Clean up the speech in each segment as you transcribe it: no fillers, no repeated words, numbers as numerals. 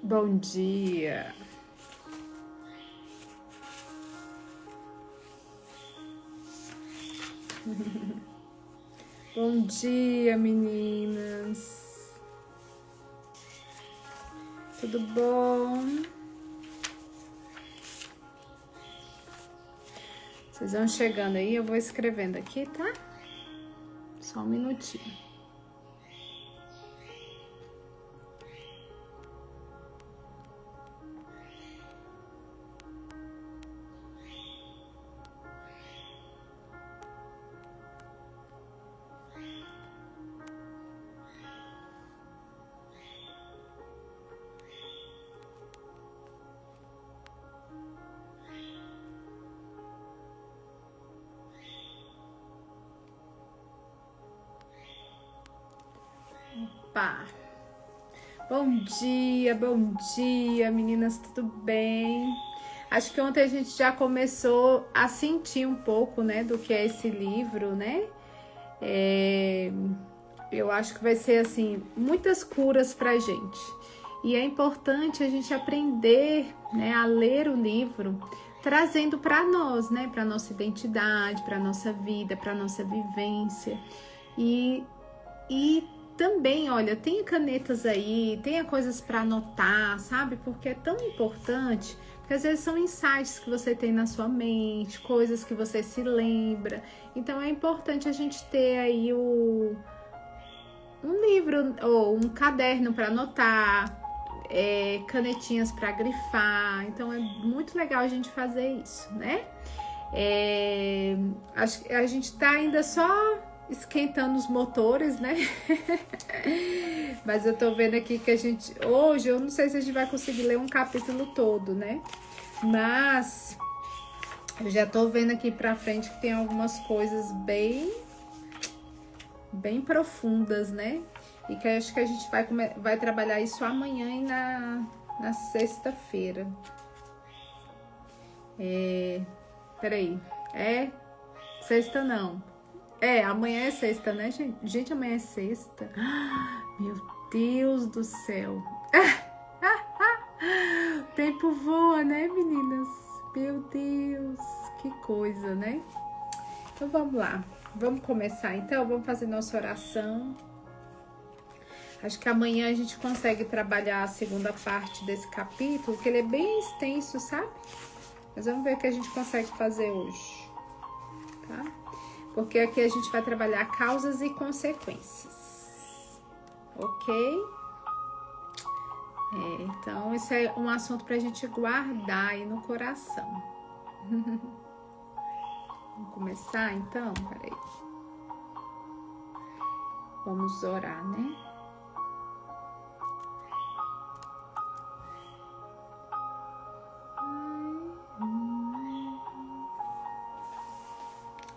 Bom dia. Bom dia, meninas. Tudo bom? Vocês vão chegando aí, eu vou escrevendo aqui, tá? Só um minutinho. Opa! Bom dia, meninas, tudo bem? Acho que ontem a gente já começou a sentir um pouco, né, do que é esse livro, né? Eu acho que vai ser, assim, muitas curas pra gente. E é importante a gente aprender, né, a ler o livro, trazendo para nós, né, para nossa identidade, para nossa vida, para nossa vivência. E também, olha, tenha canetas aí, tenha coisas para anotar, sabe? Porque é tão importante, porque às vezes são insights que você tem na sua mente, coisas que você se lembra. Então é importante a gente ter aí um livro ou um caderno para anotar, canetinhas para grifar. Então é muito legal a gente fazer isso, né? Acho que a gente tá ainda só esquentando os motores, né? Mas eu tô vendo aqui que hoje, eu não sei se a gente vai conseguir ler um capítulo todo, né? Mas eu já tô vendo aqui pra frente que tem algumas coisas bem profundas, né? E que eu acho que a gente vai trabalhar isso amanhã e na sexta-feira. Peraí. Sexta não. Amanhã é sexta, né, gente? Gente, amanhã é sexta. Meu Deus do céu. O tempo voa, né, meninas? Meu Deus, que coisa, né? Então, vamos lá. Vamos começar, então? Vamos fazer nossa oração. Acho que amanhã a gente consegue trabalhar a segunda parte desse capítulo, que ele é bem extenso, sabe? Mas vamos ver o que a gente consegue fazer hoje, tá? Porque aqui a gente vai trabalhar causas e consequências, ok? Então, esse é um assunto pra gente guardar aí no coração. Vamos começar, então? Peraí. Vamos orar, né?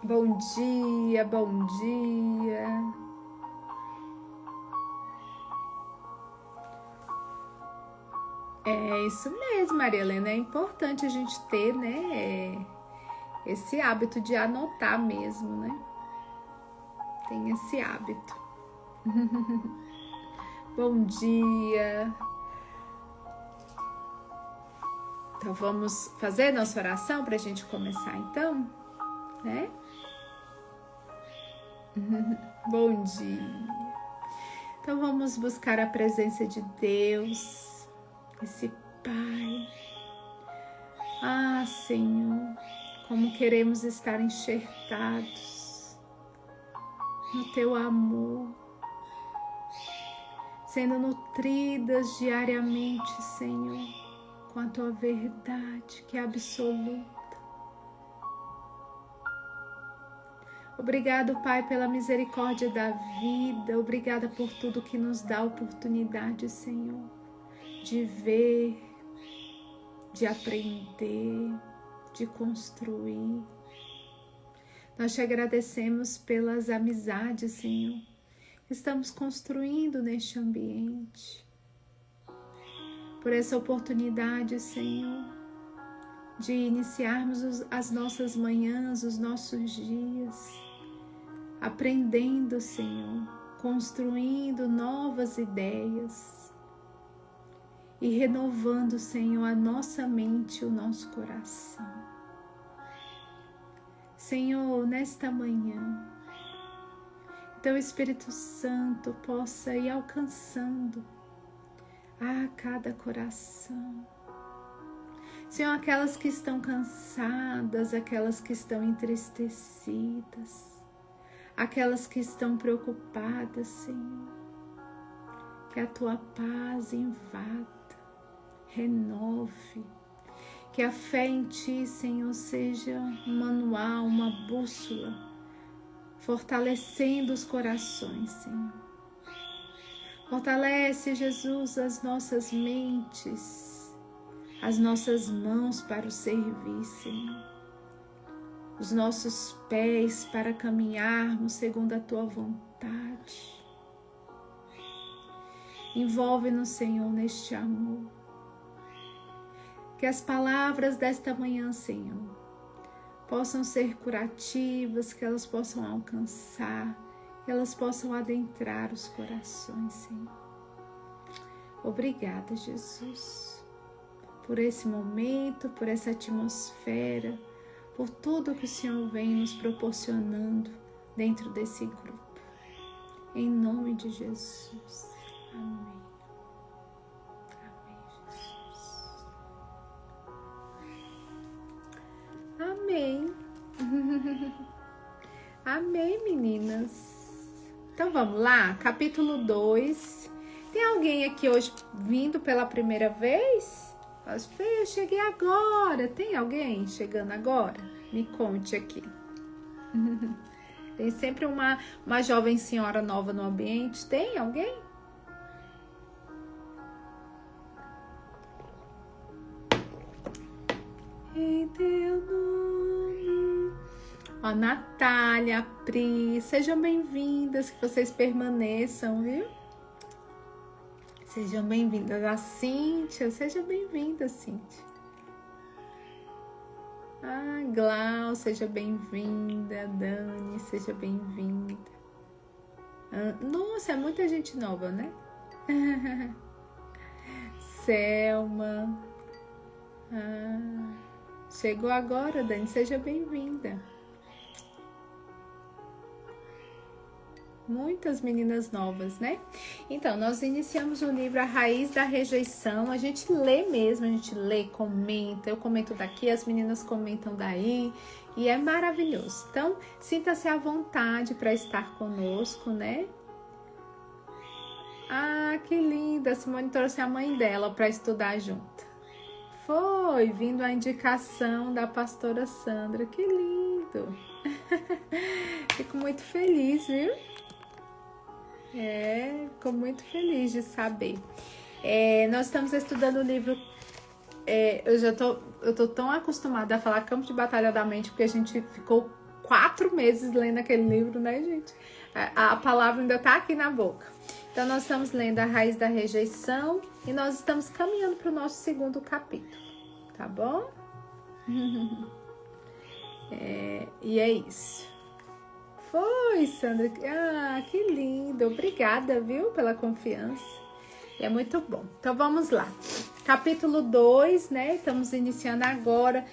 Bom dia, bom dia. É isso mesmo, Maria Helena. É importante a gente ter, né, esse hábito de anotar mesmo, né? Tem esse hábito. Bom dia. Então, vamos fazer nossa oração para a gente começar, então, né? Bom dia. Então, vamos buscar a presença de Deus, esse Pai. Ah, Senhor, como queremos estar enxertados no Teu amor, sendo nutridas diariamente, Senhor, com a Tua verdade que é absoluta. Obrigado, Pai, pela misericórdia da vida. Obrigada por tudo que nos dá a oportunidade, Senhor, de ver, de aprender, de construir. Nós te agradecemos pelas amizades, Senhor, que estamos construindo neste ambiente. Por essa oportunidade, Senhor, de iniciarmos as nossas manhãs, os nossos dias, aprendendo, Senhor, construindo novas ideias e renovando, Senhor, a nossa mente e o nosso coração. Senhor, nesta manhã, Teu Espírito Santo possa ir alcançando a cada coração. Senhor, aquelas que estão cansadas, aquelas que estão entristecidas, aquelas que estão preocupadas, Senhor, que a Tua paz invada, renove, que a fé em Ti, Senhor, seja um manual, uma bússola, fortalecendo os corações, Senhor. Fortalece, Jesus, as nossas mentes, as nossas mãos para o servir, Senhor. Os nossos pés para caminharmos segundo a Tua vontade. Envolve-nos, Senhor, neste amor. Que as palavras desta manhã, Senhor, possam ser curativas, que elas possam alcançar, que elas possam adentrar os corações, Senhor. Obrigada, Jesus, por esse momento, por essa atmosfera, por tudo que o Senhor vem nos proporcionando dentro desse grupo. Em nome de Jesus. Amém. Amém, Jesus. Amém. Amém, meninas. Então vamos lá, capítulo 2. Tem alguém aqui hoje vindo pela primeira vez? Fê, eu cheguei agora. Tem alguém chegando agora? Me conte aqui. Tem sempre uma jovem senhora nova no ambiente. Tem alguém? Em teu nome. Ó, Natália, Pri, sejam bem-vindas, que vocês permaneçam, viu? Sejam bem-vindas. A Cíntia, seja bem-vinda, Cíntia. Ah, Glau, seja bem-vinda. Dani, seja bem-vinda. Nossa, é muita gente nova, né? Selma. Chegou agora, Dani, seja bem-vinda. Muitas meninas novas, né? Então, nós iniciamos o livro A Raiz da Rejeição. A gente lê mesmo, a gente lê, comenta. Eu comento daqui, as meninas comentam daí. E é maravilhoso. Então, sinta-se à vontade para estar conosco, né? Ah, que linda! A Simone trouxe a mãe dela para estudar junto. Foi, vindo a indicação da pastora Sandra. Que lindo! Fico muito feliz, viu? Fico muito feliz de saber. Nós estamos estudando o livro. Eu tô tão acostumada a falar Campo de Batalha da Mente, porque a gente ficou 4 meses lendo aquele livro, né, gente? A palavra ainda tá aqui na boca. Então, nós estamos lendo A Raiz da Rejeição e nós estamos caminhando para o nosso 2º capítulo, tá bom? E é isso. Foi, Sandra. Ah, que lindo. Obrigada, viu, pela confiança. É muito bom. Então, vamos lá. Capítulo 2, né? Estamos iniciando agora.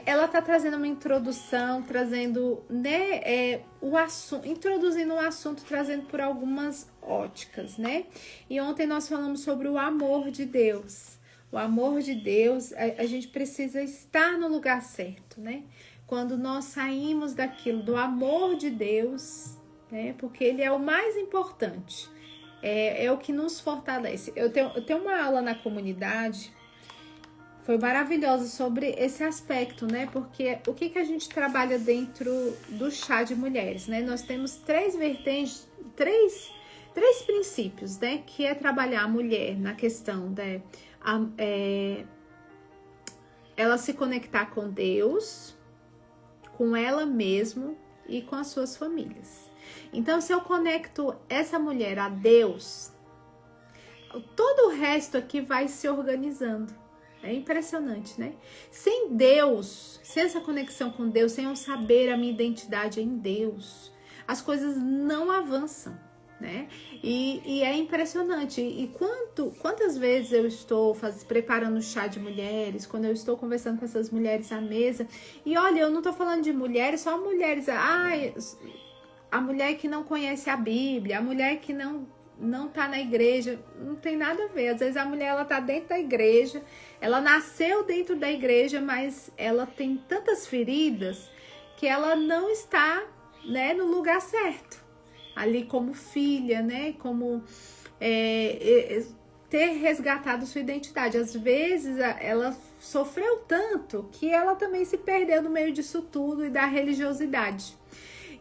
Ela tá trazendo uma introdução, trazendo, né, o assunto, introduzindo o assunto, trazendo por algumas óticas, né? E ontem nós falamos sobre o amor de Deus. O amor de Deus, a gente precisa estar no lugar certo, né? Quando nós saímos daquilo, do amor de Deus, né? Porque Ele é o mais importante. É o que nos fortalece. Eu tenho uma aula na comunidade, foi maravilhosa sobre esse aspecto, né? Porque o que a gente trabalha dentro do chá de mulheres, né? Nós temos 3 vertentes, três princípios, né? Que é trabalhar a mulher na questão ela se conectar com Deus, com ela mesma e com as suas famílias. Então, se eu conecto essa mulher a Deus, todo o resto aqui vai se organizando. É impressionante, né? Sem Deus, sem essa conexão com Deus, sem eu saber a minha identidade em Deus, as coisas não avançam. né? E é impressionante. E quantas vezes eu estou preparando chá de mulheres, quando eu estou conversando com essas mulheres à mesa, e olha, eu não estou falando de mulheres, só mulheres, a mulher que não conhece a Bíblia, a mulher que não tá na igreja, não tem nada a ver. Às vezes a mulher, ela tá dentro da igreja, ela nasceu dentro da igreja, mas ela tem tantas feridas que ela não está, né, no lugar certo. Ali como filha, né, como ter resgatado sua identidade. Às vezes ela sofreu tanto que ela também se perdeu no meio disso tudo e da religiosidade.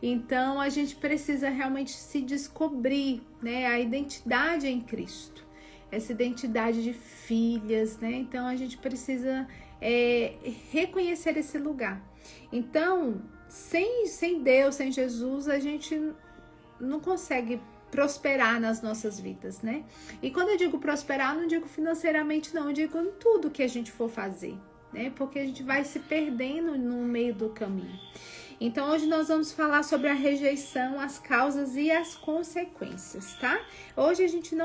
Então, a gente precisa realmente se descobrir, né, a identidade em Cristo, essa identidade de filhas, né? Então, a gente precisa reconhecer esse lugar. Então, sem Deus, sem Jesus, a gente não consegue prosperar nas nossas vidas, né? E quando eu digo prosperar, não digo financeiramente, não, eu digo em tudo que a gente for fazer, né? Porque a gente vai se perdendo no meio do caminho. Então, hoje nós vamos falar sobre a rejeição, as causas e as consequências, tá? Hoje a gente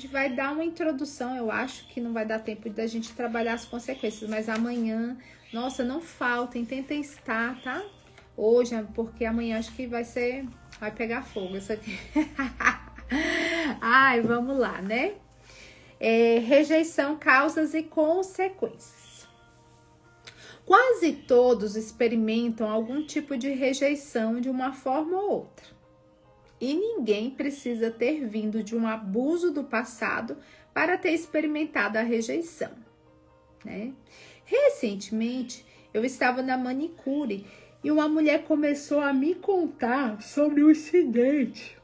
vai dar uma introdução, eu acho que não vai dar tempo da gente trabalhar as consequências, mas amanhã, nossa, não faltem, tentem estar, tá? Hoje, porque amanhã acho que vai pegar fogo isso aqui. Ai, vamos lá, né? Rejeição, causas e consequências. Quase todos experimentam algum tipo de rejeição de uma forma ou outra. E ninguém precisa ter vindo de um abuso do passado para ter experimentado a rejeição, né? Recentemente, eu estava na manicure e uma mulher começou a me contar sobre o incidente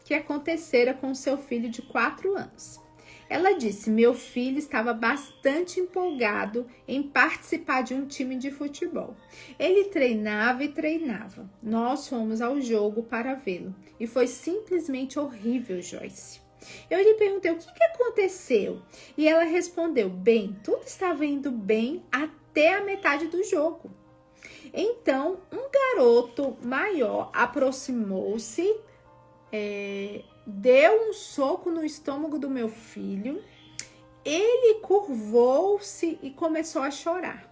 que acontecera com seu filho de 4 anos. Ela disse: meu filho estava bastante empolgado em participar de um time de futebol. Ele treinava e treinava. Nós fomos ao jogo para vê-lo. E foi simplesmente horrível, Joyce. Eu lhe perguntei o que aconteceu. E ela respondeu: bem, tudo estava indo bem até a metade do jogo. Então, um garoto maior aproximou-se, deu um soco no estômago do meu filho, ele curvou-se e começou a chorar.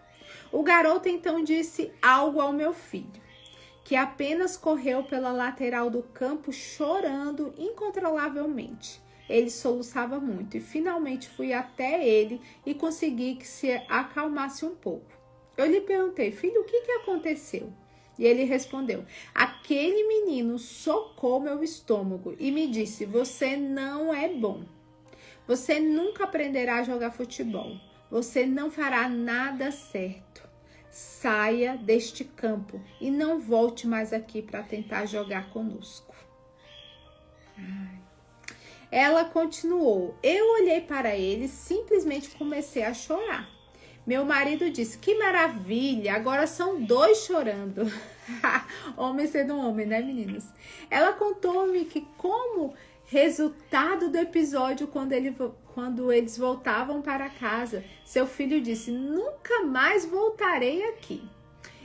O garoto então disse algo ao meu filho, que apenas correu pela lateral do campo chorando incontrolavelmente. Ele soluçava muito e finalmente fui até ele e consegui que se acalmasse um pouco. Eu lhe perguntei: filho, o que aconteceu? E ele respondeu: aquele menino socou meu estômago e me disse: você não é bom. Você nunca aprenderá a jogar futebol. Você não fará nada certo. Saia deste campo e não volte mais aqui para tentar jogar conosco. Ela continuou. Eu olhei para ele e simplesmente comecei a chorar. Meu marido disse: que maravilha, agora são 2 chorando. Homem sendo homem, né, meninos? Ela contou-me que, como resultado do episódio, quando eles voltavam para casa, seu filho disse: nunca mais voltarei aqui.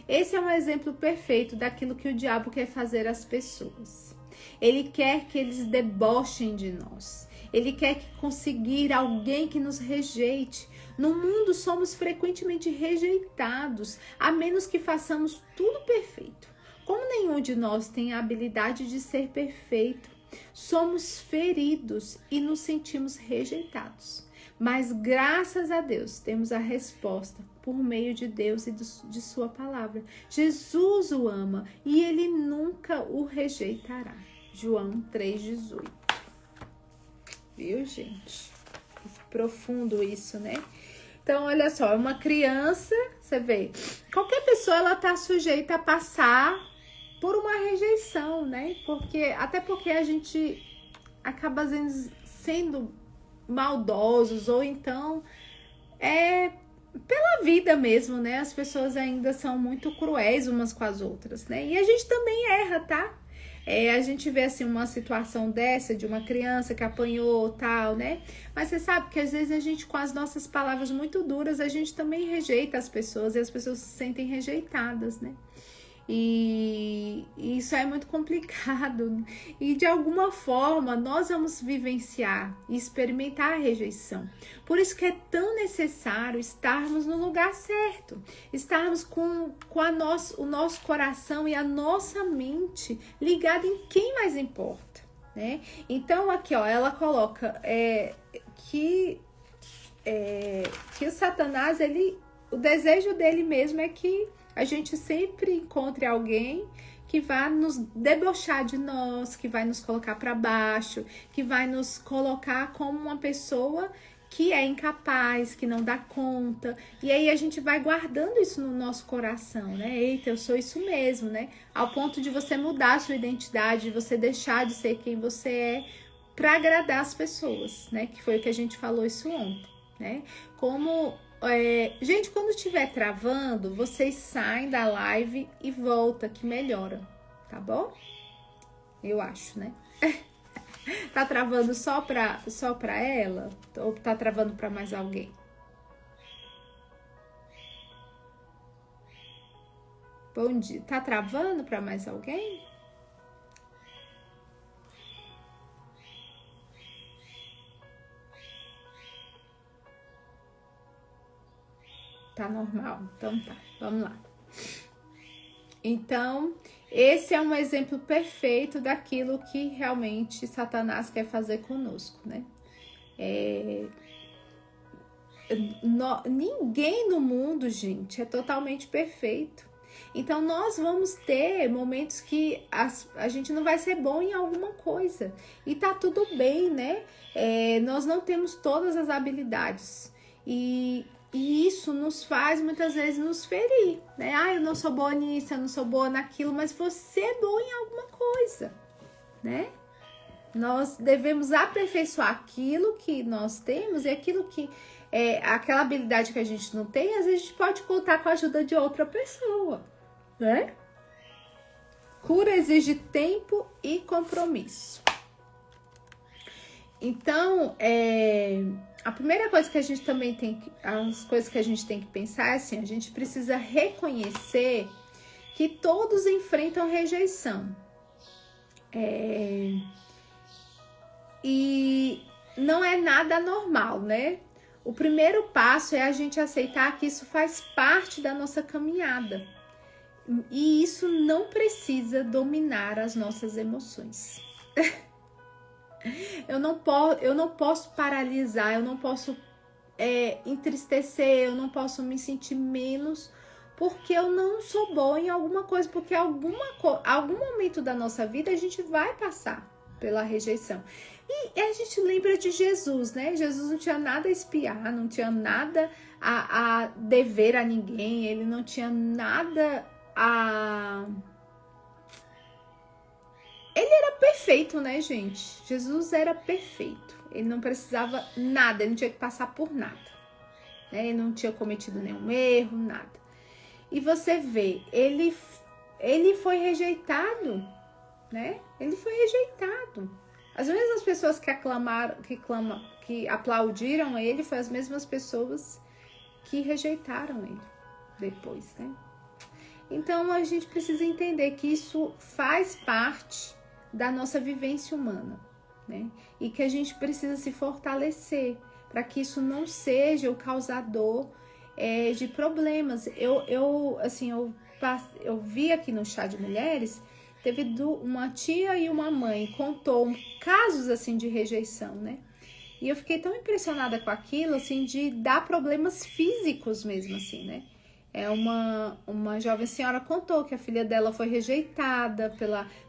Esse é um exemplo perfeito daquilo que o diabo quer fazer às pessoas. Ele quer que eles debochem de nós. Ele quer conseguir alguém que nos rejeite. No mundo somos frequentemente rejeitados, a menos que façamos tudo perfeito. Como nenhum de nós tem a habilidade de ser perfeito, somos feridos e nos sentimos rejeitados. Mas graças a Deus temos a resposta por meio de Deus e de sua palavra. Jesus o ama e ele nunca o rejeitará. João 3,18. Viu, gente? Profundo isso, né? Então, olha só, uma criança, você vê, qualquer pessoa, ela tá sujeita a passar por uma rejeição, né? Até porque a gente acaba às vezes sendo maldosos, ou então pela vida mesmo, né? As pessoas ainda são muito cruéis umas com as outras, né? E a gente também erra, tá? A gente vê assim uma situação dessa de uma criança que apanhou, tal, né? Mas você sabe que às vezes a gente, com as nossas palavras muito duras, a gente também rejeita as pessoas e as pessoas se sentem rejeitadas, né? E isso é muito complicado. E de alguma forma nós vamos vivenciar e experimentar a rejeição. Por isso que é tão necessário estarmos no lugar certo, estarmos com o nosso coração e a nossa mente ligada em quem mais importa, né? Então aqui, ó, ela coloca que o Satanás, o desejo dele mesmo é que a gente sempre encontre alguém que vai nos debochar de nós, que vai nos colocar para baixo, que vai nos colocar como uma pessoa que é incapaz, que não dá conta. E aí a gente vai guardando isso no nosso coração, né? Eita, eu sou isso mesmo, né? Ao ponto de você mudar a sua identidade, de você deixar de ser quem você é para agradar as pessoas, né? Que foi o que a gente falou isso ontem, né? Gente, quando estiver travando, vocês saem da live e volta, que melhora, tá bom? Eu acho, né? Tá travando só pra ela? Ou tá travando pra mais alguém? Bom dia. Tá travando pra mais alguém? Tá normal, então tá, vamos lá. Então, esse é um exemplo perfeito daquilo que realmente Satanás quer fazer conosco, né? Ninguém no mundo, gente, é totalmente perfeito. Então, nós vamos ter momentos que a gente não vai ser bom em alguma coisa. E tá tudo bem, né? Nós não temos todas as habilidades. E isso nos faz, muitas vezes, nos ferir, né? Eu não sou boa nisso, eu não sou boa naquilo, mas você é boa em alguma coisa, né? Nós devemos aperfeiçoar aquilo que nós temos e aquilo que aquela habilidade que a gente não tem, às vezes a gente pode contar com a ajuda de outra pessoa, né? Cura exige tempo e compromisso. Então, a primeira coisa que a gente também as coisas que a gente tem que pensar é assim, a gente precisa reconhecer que todos enfrentam rejeição. E não é nada normal, né? O primeiro passo é a gente aceitar que isso faz parte da nossa caminhada. E isso não precisa dominar as nossas emoções. Eu não posso paralisar, eu não posso entristecer, eu não posso me sentir menos porque eu não sou boa em alguma coisa, porque algum momento da nossa vida a gente vai passar pela rejeição. E a gente lembra de Jesus, né? Jesus não tinha nada a espiar, não tinha nada a dever a ninguém, ele não tinha nada a... Ele era perfeito, né, gente? Jesus era perfeito. Ele não precisava nada, ele não tinha que passar por nada, né? Ele não tinha cometido nenhum erro, nada. E você vê, ele foi rejeitado, né? Ele foi rejeitado. As mesmas pessoas que que aplaudiram ele, foram as mesmas pessoas que rejeitaram ele depois, né? Então a gente precisa entender que isso faz parte da nossa vivência humana, né? E que a gente precisa se fortalecer para que isso não seja o causador de problemas. Eu vi aqui no Chá de Mulheres, teve uma tia e uma mãe contou casos assim de rejeição, né? E eu fiquei tão impressionada com aquilo, assim, de dar problemas físicos mesmo, assim, né? Uma jovem senhora contou que a filha dela foi rejeitada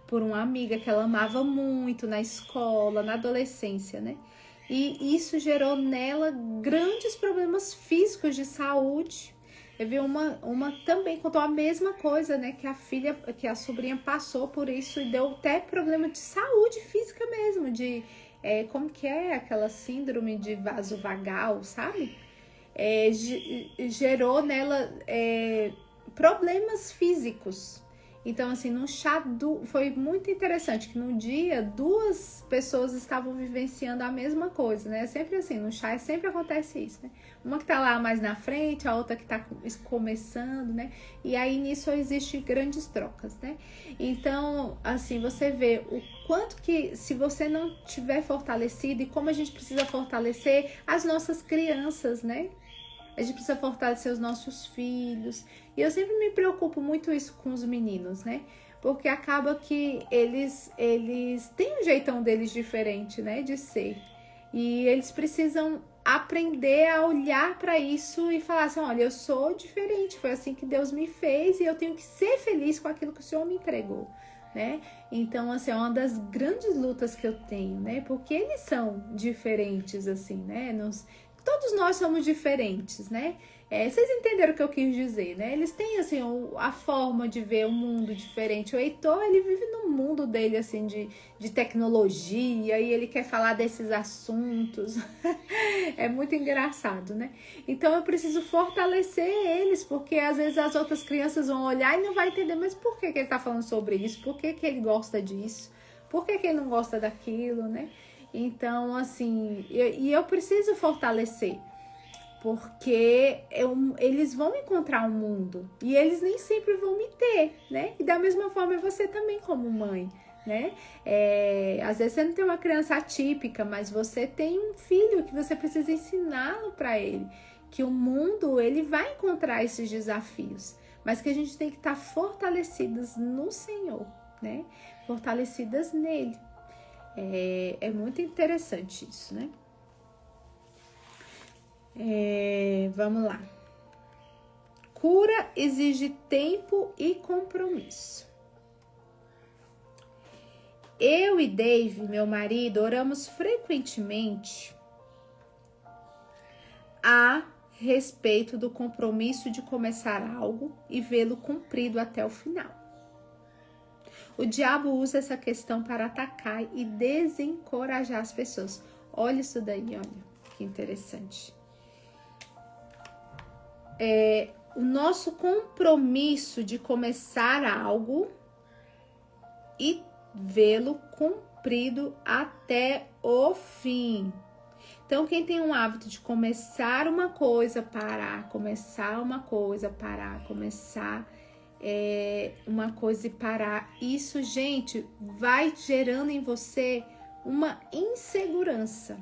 por uma amiga que ela amava muito na escola, na adolescência, né? E isso gerou nela grandes problemas físicos de saúde. Eu vi uma também contou a mesma coisa, né? Que a sobrinha passou por isso e deu até problema de saúde física mesmo, como que é aquela síndrome de vaso vagal, sabe? Gerou nela problemas físicos. Então, assim, no chá foi muito interessante que no dia 2 pessoas estavam vivenciando a mesma coisa, né? Sempre assim, no chá sempre acontece isso, né? Uma que tá lá mais na frente, a outra que tá começando, né? E aí nisso existe grandes trocas, né? Então, assim, você vê o quanto que se você não tiver fortalecido e como a gente precisa fortalecer as nossas crianças, né? A gente precisa fortalecer os nossos filhos. E eu sempre me preocupo muito isso com os meninos, né? Porque acaba que eles têm um jeitão deles diferente, né? De ser. E eles precisam aprender a olhar para isso e falar assim, olha, eu sou diferente, foi assim que Deus me fez e eu tenho que ser feliz com aquilo que o Senhor me entregou, né? Então, assim, é uma das grandes lutas que eu tenho, né? Porque eles são diferentes, assim, né? Todos nós somos diferentes, né? Vocês entenderam o que eu quis dizer, né? Eles têm, assim, a forma de ver o mundo diferente. O Heitor, ele vive no mundo dele, assim, de tecnologia, e ele quer falar desses assuntos. É muito engraçado, né? Então, eu preciso fortalecer eles, porque às vezes as outras crianças vão olhar e não vai entender, mas por que ele tá falando sobre isso? Por que ele gosta disso? Por que ele não gosta daquilo, né? Então, assim, eu preciso fortalecer, porque eles vão encontrar um mundo e eles nem sempre vão me ter, né? E da mesma forma você também como mãe, né? Às vezes você não tem uma criança atípica, mas você tem um filho que você precisa ensiná-lo para ele, que o mundo, ele vai encontrar esses desafios, mas que a gente tem que estar fortalecidas no Senhor, né? Fortalecidas nele. É muito interessante isso, né? Vamos lá. Cura exige tempo e compromisso. Eu e Dave, meu marido, oramos frequentemente a respeito do compromisso de começar algo e vê-lo cumprido até o final. O diabo usa essa questão para atacar e desencorajar as pessoas. Olha isso daí, olha, que interessante. O nosso compromisso de começar algo e vê-lo cumprido até o fim. Então, quem tem um hábito de começar uma coisa, parar, começar uma coisa, parar, começar uma coisa e parar, isso, gente, vai gerando em você uma insegurança,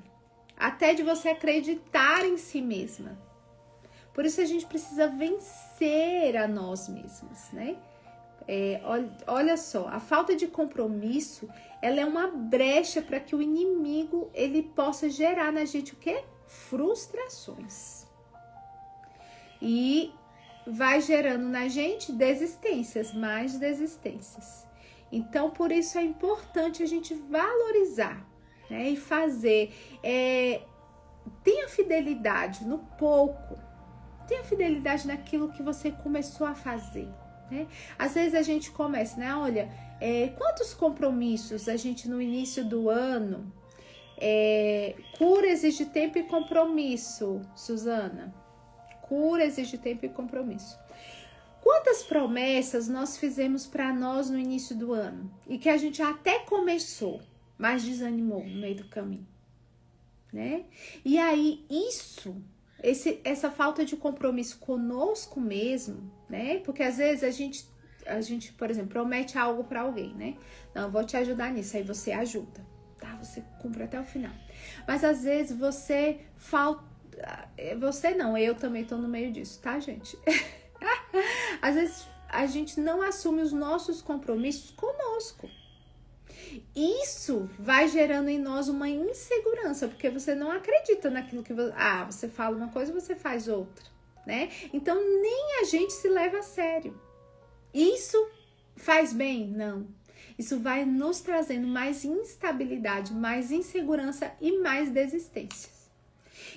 até de você acreditar em si mesma. Por isso a gente precisa vencer a nós mesmos, né? Olha só, a falta de compromisso, ela é uma brecha para que o inimigo ele possa gerar na gente o quê? Frustrações. E vai gerando na gente desistências, mais desistências. Então, por isso é importante a gente valorizar, né? E fazer. Tenha fidelidade no pouco. Tenha fidelidade naquilo que você começou a fazer, né? Às vezes a gente começa, né? Olha, quantos compromissos a gente no início do ano... cura exige tempo e compromisso, Suzana. Cura exige tempo e compromisso. Quantas promessas nós fizemos para nós no início do ano? E que a gente até começou, mas desanimou no meio do caminho, né? E aí essa falta de compromisso conosco mesmo, né? Porque às vezes a gente, por exemplo, promete algo para alguém, né? Não, eu vou te ajudar nisso, aí você ajuda, tá? Você cumpre até o final. Mas às vezes eu também tô no meio disso, tá, gente? Às vezes a gente não assume os nossos compromissos conosco. Isso vai gerando em nós uma insegurança, porque você não acredita naquilo que você fala uma coisa e você faz outra, né? Então nem a gente se leva a sério. Isso faz bem? Não. Isso vai nos trazendo mais instabilidade, mais insegurança e mais desistências.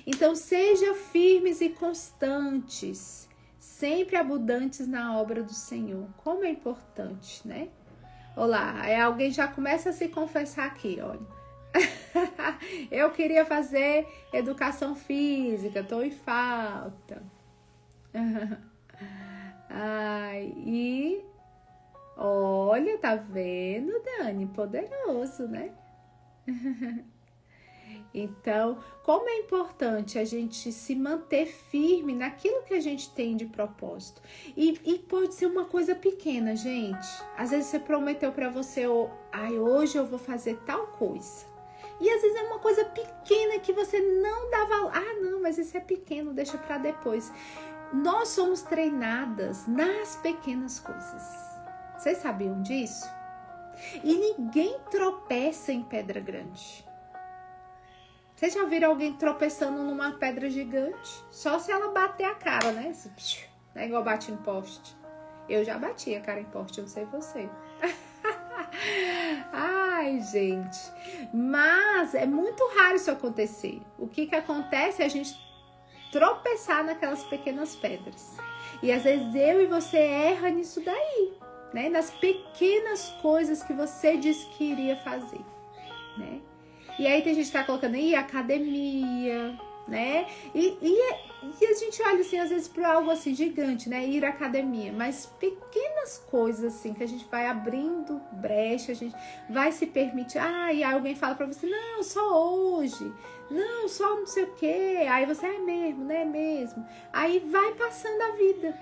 Então sejam firmes e constantes, sempre abundantes na obra do Senhor. Como é importante, né? Olá, alguém já começa a se confessar aqui, olha. Eu queria fazer educação física, tô em falta. Olha, tá vendo, Dani? Poderoso, né? Então, como é importante a gente se manter firme naquilo que a gente tem de propósito. E pode ser uma coisa pequena, gente. Às vezes você prometeu para você, hoje eu vou fazer tal coisa. E às vezes é uma coisa pequena que você não dá valor. Não, mas isso é pequeno, deixa para depois. Nós somos treinadas nas pequenas coisas. Vocês sabiam disso? E ninguém tropeça em pedra grande. Vocês já viram alguém tropeçando numa pedra gigante? Só se ela bater a cara, né? Não é igual bate em poste. Eu já bati a cara em poste, eu não sei você. Ai, gente. Mas é muito raro isso acontecer. O que acontece é a gente tropeçar naquelas pequenas pedras. E às vezes eu e você erra nisso daí, né? Nas pequenas coisas que você disse que iria fazer, né? E aí tem gente que tá colocando aí academia, né? E a gente olha assim, às vezes para algo assim gigante, né? Ir à academia, mas pequenas coisas assim que a gente vai abrindo brecha, a gente vai se permitir. E aí alguém fala para você, não, só hoje, não, só não sei o quê. Aí você é mesmo, né? Mesmo. Aí vai passando a vida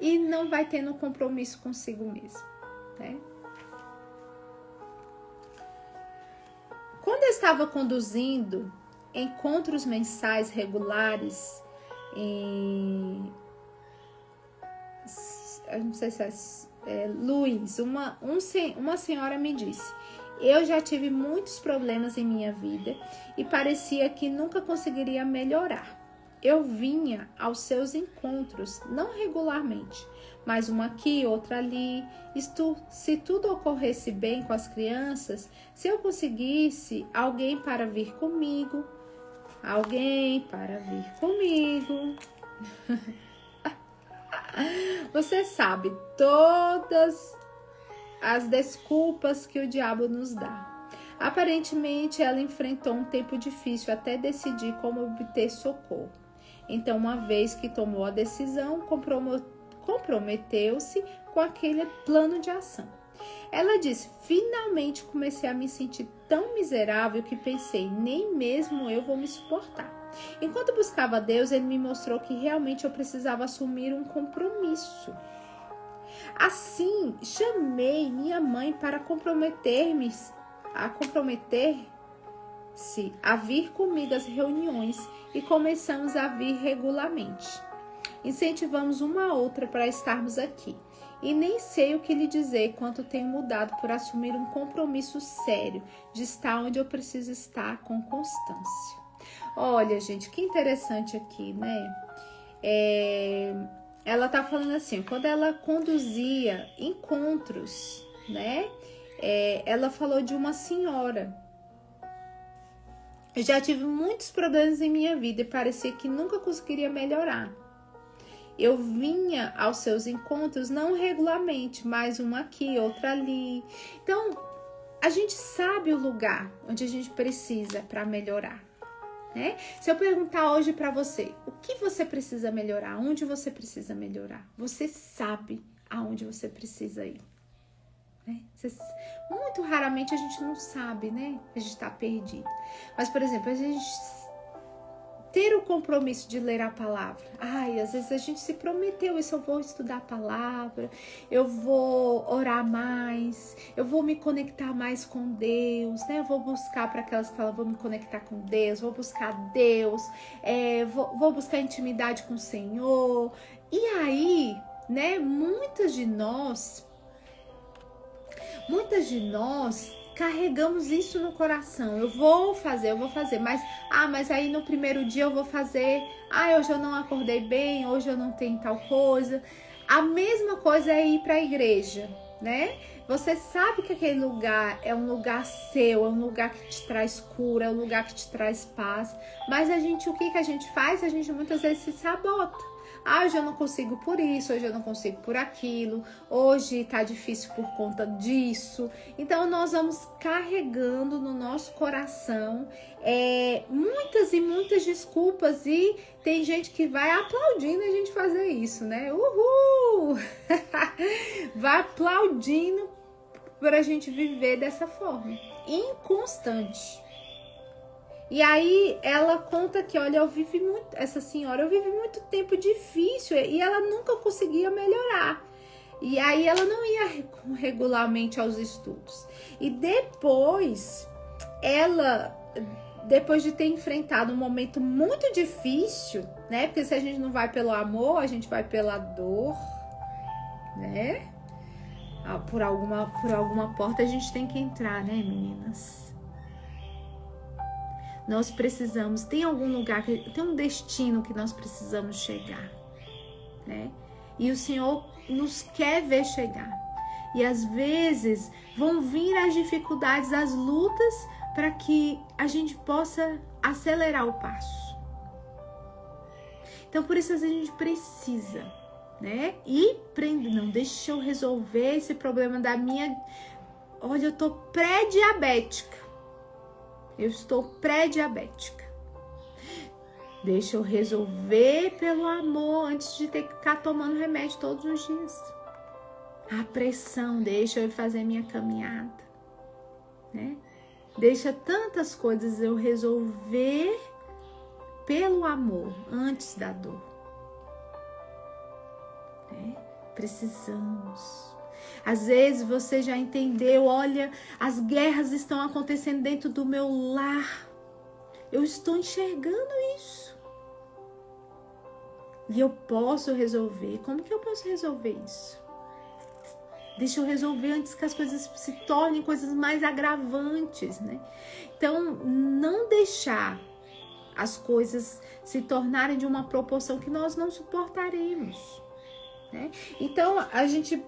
e não vai tendo compromisso consigo mesmo, né? Quando eu estava conduzindo encontros mensais regulares eu não sei se Luiz, uma senhora me disse: eu já tive muitos problemas em minha vida e parecia que nunca conseguiria melhorar. Eu vinha aos seus encontros, não regularmente, mas uma aqui, outra ali. Se tudo ocorresse bem com as crianças, se eu conseguisse alguém para vir comigo. Você sabe todas as desculpas que o diabo nos dá. Aparentemente, ela enfrentou um tempo difícil até decidir como obter socorro. Então, uma vez que tomou a decisão, comprometeu-se com aquele plano de ação. Ela disse: finalmente comecei a me sentir tão miserável que pensei, nem mesmo eu vou me suportar. Enquanto buscava a Deus, ele me mostrou que realmente eu precisava assumir um compromisso. Assim, chamei minha mãe para comprometer-se a vir comigo às reuniões e começamos a vir regularmente. Incentivamos uma a outra para estarmos aqui. E nem sei o que lhe dizer quanto tenho mudado por assumir um compromisso sério de estar onde eu preciso estar com constância. Olha, gente, que interessante aqui, né? Ela tá falando assim, quando ela conduzia encontros, né? Ela falou de uma senhora. Eu já tive muitos problemas em minha vida e parecia que nunca conseguiria melhorar. Eu vinha aos seus encontros não regularmente, mas uma aqui, outra ali. Então, a gente sabe o lugar onde a gente precisa para melhorar, né? Se eu perguntar hoje para você, o que você precisa melhorar? Onde você precisa melhorar? Você sabe aonde você precisa ir, né? Muito raramente a gente não sabe, né? A gente está perdido. Mas, por exemplo, a gente ter o compromisso de ler a palavra. Às vezes a gente se prometeu isso, eu vou estudar a palavra, eu vou orar mais, eu vou me conectar mais com Deus, né? Eu vou buscar para aquelas que falam, vou me conectar com Deus, vou buscar Deus, vou buscar intimidade com o Senhor. E aí, né, muitas de nós carregamos isso no coração. Eu vou fazer, mas aí no primeiro dia eu vou fazer, hoje eu não acordei bem, hoje eu não tenho tal coisa. A mesma coisa é ir para a igreja, né? Você sabe que aquele lugar é um lugar seu, é um lugar que te traz cura, é um lugar que te traz paz, mas o que a gente faz? A gente muitas vezes se sabota. Ah, hoje eu não consigo por isso, hoje eu não consigo por aquilo, hoje tá difícil por conta disso. Então nós vamos carregando no nosso coração muitas e muitas desculpas, e tem gente que vai aplaudindo a gente fazer isso, né? Uhul! Vai aplaudindo pra gente viver dessa forma, inconstante. E aí ela conta que, olha, essa senhora, eu vivi muito tempo difícil e ela nunca conseguia melhorar. E aí ela não ia regularmente aos estudos. E depois de ter enfrentado um momento muito difícil, né? Porque se a gente não vai pelo amor, a gente vai pela dor, né? Por alguma porta a gente tem que entrar, né, meninas? Nós precisamos, tem algum lugar, tem um destino que nós precisamos chegar, né? E o Senhor nos quer ver chegar. E às vezes vão vir as dificuldades, as lutas, para que a gente possa acelerar o passo. Então por isso a gente precisa, né? E não, deixa eu resolver esse problema da minha... Olha, eu tô pré-diabética. Eu estou pré-diabética. Deixa eu resolver pelo amor antes de ter que ficar tomando remédio todos os dias. A pressão, deixa eu fazer minha caminhada, né? Deixa tantas coisas eu resolver pelo amor antes da dor. Né? Precisamos. Às vezes você já entendeu, olha, as guerras estão acontecendo dentro do meu lar. Eu estou enxergando isso. E eu posso resolver. Como que eu posso resolver isso? Deixa eu resolver antes que as coisas se tornem coisas mais agravantes, né? Então, não deixar as coisas se tornarem de uma proporção que nós não suportaremos, né? Então, a gente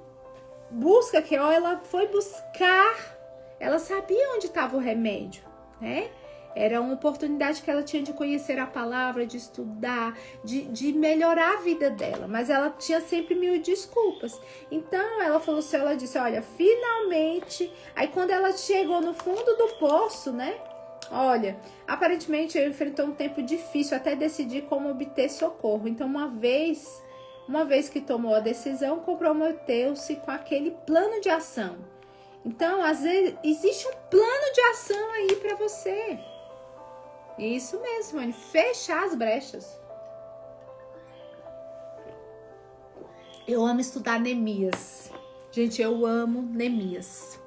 busca que ela foi buscar, ela sabia onde estava o remédio, né? Era uma oportunidade que ela tinha de conhecer a palavra, de estudar, de melhorar a vida dela, mas ela tinha sempre mil desculpas. Então ela falou assim, ela disse, olha, finalmente, aí quando ela chegou no fundo do poço, né? Olha, aparentemente eu enfrentou um tempo difícil até decidir como obter socorro. Então uma vez que tomou a decisão, comprometeu-se com aquele plano de ação. Então, às vezes, existe um plano de ação aí para você. Isso mesmo, Anne, fechar as brechas. Eu amo estudar Neemias. Gente, eu amo Neemias.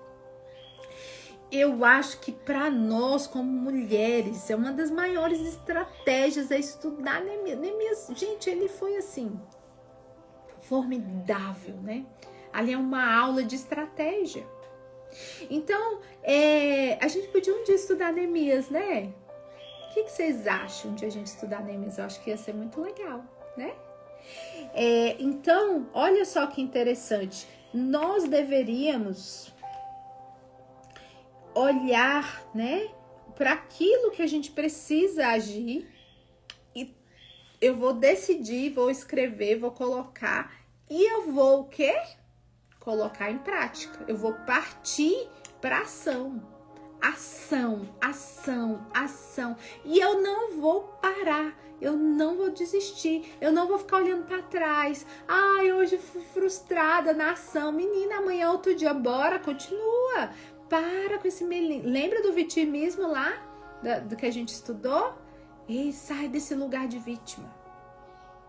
Eu acho que para nós, como mulheres, é uma das maiores estratégias é estudar Neemias. Neemias, gente, ele foi assim... formidável, né? Ali é uma aula de estratégia. Então, a gente podia um dia estudar Neemias, né? O que vocês acham de a gente estudar Neemias? Eu acho que ia ser muito legal, né? Então, olha só que interessante. Nós deveríamos olhar, né? Para aquilo que a gente precisa agir. Eu vou decidir, vou escrever, vou colocar e eu vou o quê? Colocar em prática. Eu vou partir para ação. Ação, ação, ação. E eu não vou parar. Eu não vou desistir. Eu não vou ficar olhando para trás. Ai, hoje fui frustrada na ação. Menina, amanhã é outro dia. Bora, continua. Para com esse melinho. Lembra do vitimismo lá? Do que a gente estudou? E sai desse lugar de vítima,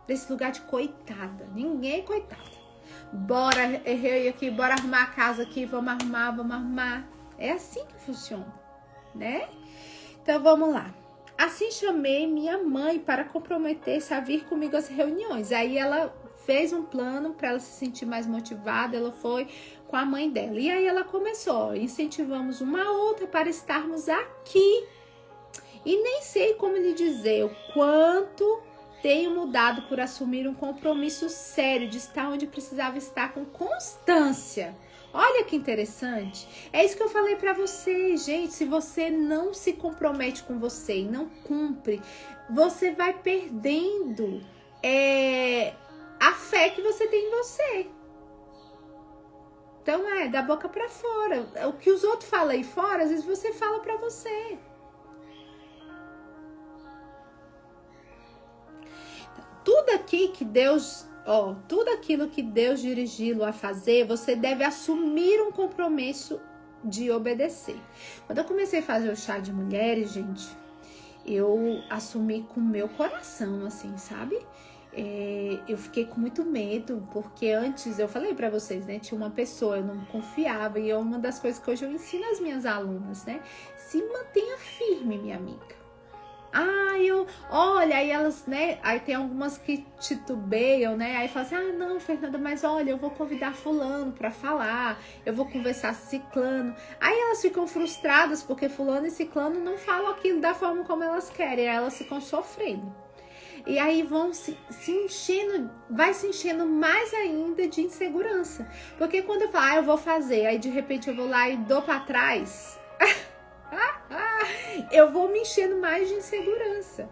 desse lugar de coitada. Ninguém é coitada. Bora, errei aqui, bora arrumar a casa aqui, vamos arrumar. É assim que funciona, né? Então vamos lá. Assim chamei minha mãe para comprometer-se a vir comigo às reuniões. Aí ela fez um plano para ela se sentir mais motivada, ela foi com a mãe dela. E aí ela começou, incentivamos uma outra para estarmos aqui. E nem sei como lhe dizer o quanto tenho mudado por assumir um compromisso sério de estar onde precisava estar com constância. Olha que interessante. É isso que eu falei para você, gente. Se você não se compromete com você e não cumpre, você vai perdendo a fé que você tem em você. Então da boca para fora. O que os outros falam aí fora, às vezes você fala para você. Tudo aqui que Deus, tudo aquilo que Deus dirigiu a fazer, você deve assumir um compromisso de obedecer. Quando eu comecei a fazer o chá de mulheres, gente, eu assumi com o meu coração, assim, sabe? Eu fiquei com muito medo, porque antes, eu falei pra vocês, né? Tinha uma pessoa, eu não confiava, e é uma das coisas que hoje eu ensino às minhas alunas, né? Se mantenha firme, minha amiga. Olha, aí elas, né? Aí tem algumas que titubeiam, né? Aí fala assim, não, Fernanda, mas olha, eu vou convidar fulano pra falar, eu vou conversar com ciclano. Aí elas ficam frustradas porque fulano e ciclano não falam aquilo da forma como elas querem, aí elas ficam sofrendo. E aí vão se enchendo, vai se enchendo mais ainda de insegurança. Porque quando eu falo, eu vou fazer, aí de repente eu vou lá e dou pra trás... eu vou me enchendo mais de insegurança.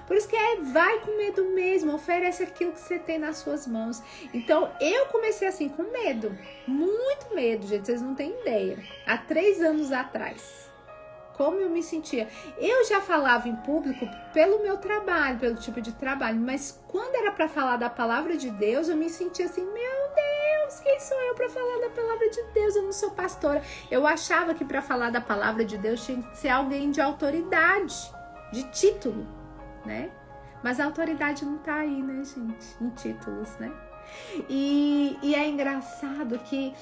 Por isso que vai com medo mesmo, oferece aquilo que você tem nas suas mãos. Então eu comecei assim com medo, muito medo, gente, vocês não têm ideia. Há 3 anos atrás, como eu me sentia. Eu já falava em público pelo meu trabalho, pelo tipo de trabalho, mas quando era para falar da palavra de Deus, eu me sentia assim, meu Deus, quem sou eu para falar da palavra de Deus? Eu não sou pastora. Eu achava que para falar da palavra de Deus tinha que ser alguém de autoridade, de título, né? Mas a autoridade não tá aí, né, gente? Em títulos, né? E é engraçado que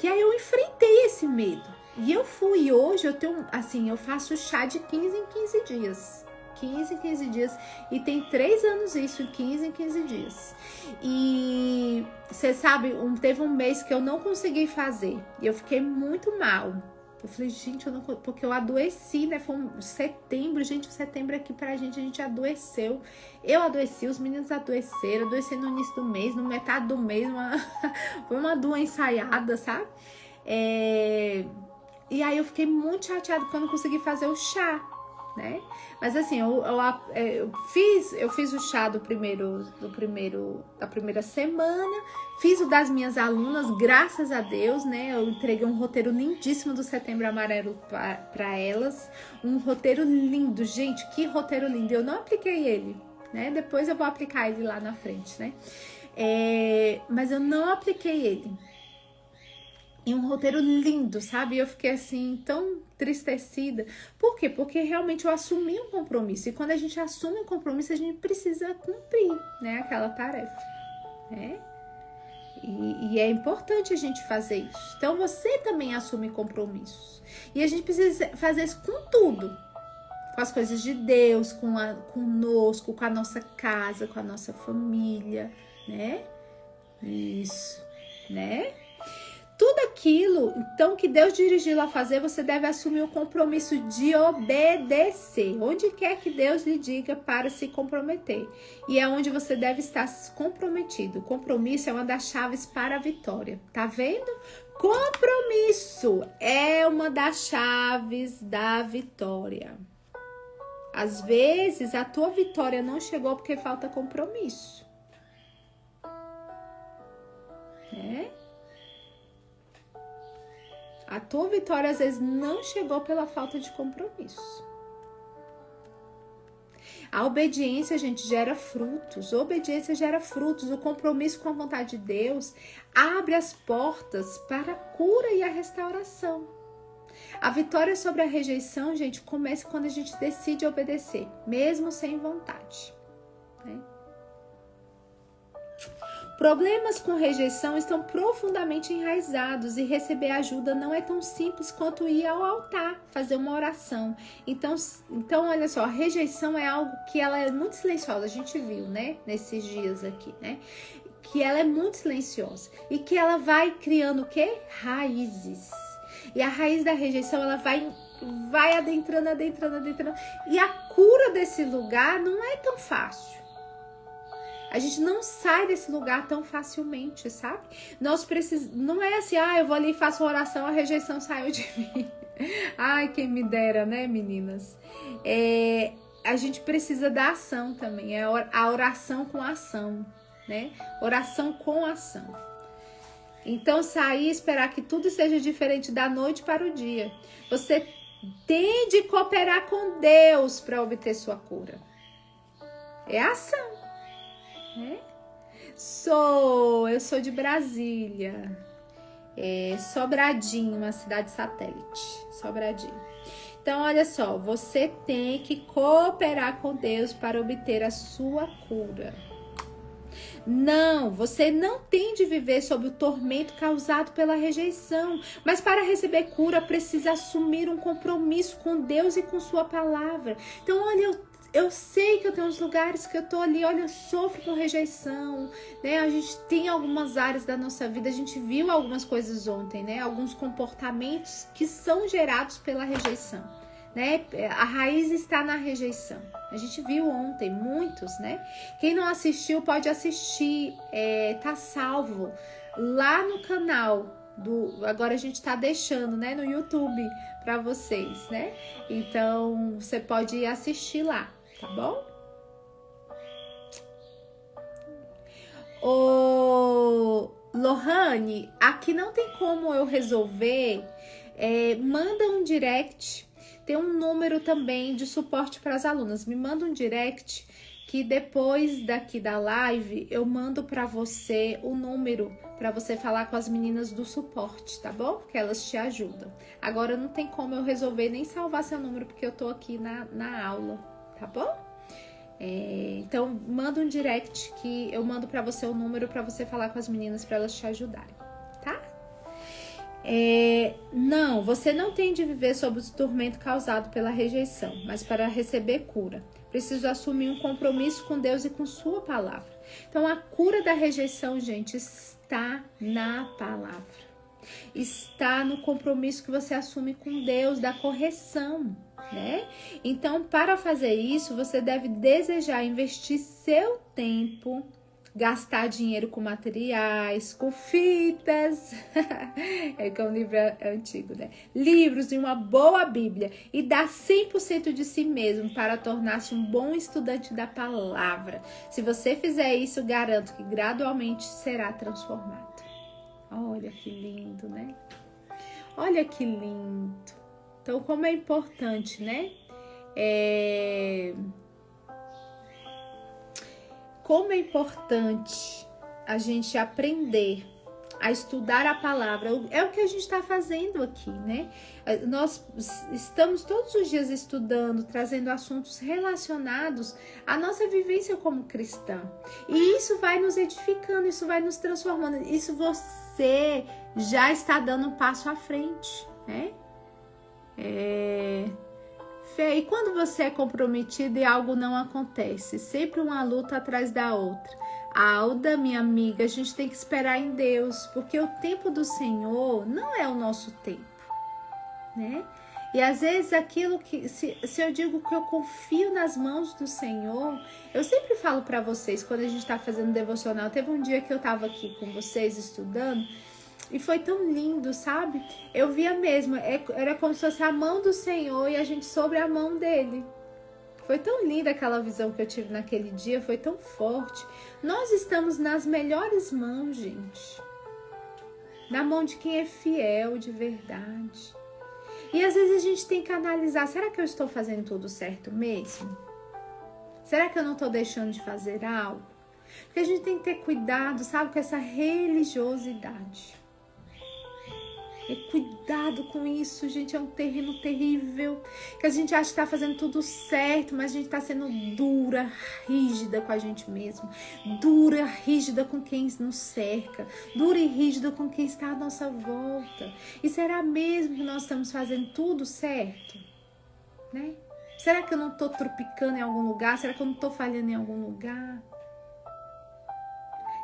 aí eu enfrentei esse medo. E eu fui, hoje eu tenho, assim, eu faço chá de 15 em 15 dias. 15 em 15 dias. E tem 3 anos isso, 15 em 15 dias. E você sabe, teve um mês que eu não consegui fazer. E eu fiquei muito mal. Eu falei, gente, porque eu adoeci, né? Foi setembro, gente, setembro aqui pra gente, a gente adoeceu. Eu adoeci, os meninos adoeceram, adoeci no início do mês, no metade do mês, foi uma doença ensaiada, sabe? E aí eu fiquei muito chateada quando não consegui fazer o chá, né? Mas assim, eu fiz o chá da primeira semana, fiz o das minhas alunas, graças a Deus, né? Eu entreguei um roteiro lindíssimo do Setembro Amarelo para elas, um roteiro lindo, gente, que roteiro lindo. Eu não apliquei ele, né? Depois eu vou aplicar ele lá na frente, né? Mas eu não apliquei ele. E um roteiro lindo, sabe? Eu fiquei assim, tão entristecida. Por quê? Porque realmente eu assumi um compromisso. E quando a gente assume um compromisso, a gente precisa cumprir, né? Aquela tarefa, né? E é importante a gente fazer isso. Então, você também assume compromissos. E a gente precisa fazer isso com tudo. Com as coisas de Deus, conosco, com a nossa casa, com a nossa família, né? Isso, né? Tudo aquilo, então, que Deus dirigiu a fazer, você deve assumir o compromisso de obedecer. Onde quer que Deus lhe diga para se comprometer. E é onde você deve estar comprometido. O compromisso é uma das chaves para a vitória. Tá vendo? Compromisso é uma das chaves da vitória. Às vezes, a tua vitória não chegou porque falta compromisso. A tua vitória às vezes não chegou pela falta de compromisso. A obediência, gente, gera frutos. A obediência gera frutos. O compromisso com a vontade de Deus abre as portas para a cura e a restauração. A vitória sobre a rejeição, gente, começa quando a gente decide obedecer, mesmo sem vontade, né? Problemas com rejeição estão profundamente enraizados e receber ajuda não é tão simples quanto ir ao altar, fazer uma oração. Então olha só, a rejeição é algo que ela é muito silenciosa, a gente viu, né, nesses dias aqui, né, que ela é muito silenciosa e que ela vai criando o quê? Raízes. E a raiz da rejeição, ela vai adentrando, e a cura desse lugar não é tão fácil. A gente não sai desse lugar tão facilmente, sabe? Não é assim, eu vou ali e faço uma oração, a rejeição saiu de mim. Ai, quem me dera, né, meninas? A gente precisa da ação também, é a oração com ação, né? Oração com ação. Então, sair e esperar que tudo seja diferente da noite para o dia. Você tem de cooperar com Deus para obter sua cura. É ação, né? Eu sou de Brasília, Sobradinho, uma cidade satélite, Sobradinho. Então, olha só, você tem que cooperar com Deus para obter a sua cura. Não, você não tem de viver sob o tormento causado pela rejeição, mas para receber cura precisa assumir um compromisso com Deus e com sua palavra. Então, olha, eu sei que eu tenho uns lugares que eu tô ali, olha, eu sofro com rejeição, né? A gente tem algumas áreas da nossa vida, a gente viu algumas coisas ontem, né? Alguns comportamentos que são gerados pela rejeição, né? A raiz está na rejeição. A gente viu ontem muitos, né? Quem não assistiu pode assistir, tá salvo lá no canal agora a gente tá deixando, né, no YouTube para vocês, né? Então você pode ir assistir lá, tá bom? Ô, Lohane, aqui não tem como eu resolver, manda um direct. Tem um número também de suporte para as alunas. Me manda um direct que depois daqui da live eu mando para você o número para você falar com as meninas do suporte, tá bom? Que elas te ajudam. Agora não tem como eu resolver nem salvar seu número porque eu tô aqui na aula, tá bom? Então manda um direct que eu mando para você o número para você falar com as meninas para elas te ajudarem, tá? Não, você não tem de viver sob o tormento causado pela rejeição, mas para receber cura, preciso assumir um compromisso com Deus e com sua palavra. Então, a cura da rejeição, gente, está na palavra. Está no compromisso que você assume com Deus, da correção, né? Então, para fazer isso, você deve desejar investir seu tempo, gastar dinheiro com materiais, com fitas, que é um livro antigo, né? Livros e uma boa Bíblia e dar 100% de si mesmo para tornar-se um bom estudante da palavra. Se você fizer isso, garanto que gradualmente será transformado. Olha que lindo, né? Olha que lindo. Então, como é importante, né? Como é importante a gente aprender a estudar a palavra. É o que a gente está fazendo aqui, né? Nós estamos todos os dias estudando, trazendo assuntos relacionados à nossa vivência como cristã. E isso vai nos edificando, isso vai nos transformando. Isso você já está dando um passo à frente, né? Fê, e quando você é comprometido e algo não acontece? Sempre uma luta atrás da outra. Alda, minha amiga, a gente tem que esperar em Deus, porque o tempo do Senhor não é o nosso tempo, né? E às vezes aquilo que, se eu digo que eu confio nas mãos do Senhor, eu sempre falo para vocês, quando a gente está fazendo devocional, teve um dia que eu estava aqui com vocês estudando, e foi tão lindo, sabe? Eu via mesmo, era como se fosse a mão do Senhor e a gente sobre a mão dele. Foi tão linda aquela visão que eu tive naquele dia, foi tão forte. Nós estamos nas melhores mãos, gente. Na mão de quem é fiel, de verdade. E às vezes a gente tem que analisar, será que eu estou fazendo tudo certo mesmo? Será que eu não estou deixando de fazer algo? Porque a gente tem que ter cuidado, sabe, com essa religiosidade. Cuidado com isso, gente, é um terreno terrível, que a gente acha que está fazendo tudo certo, mas a gente está sendo dura, rígida com a gente mesmo, dura, rígida com quem nos cerca, dura e rígida com quem está à nossa volta. E será mesmo que nós estamos fazendo tudo certo? Né? Será que eu não estou tropicando em algum lugar? Será que eu não estou falhando em algum lugar?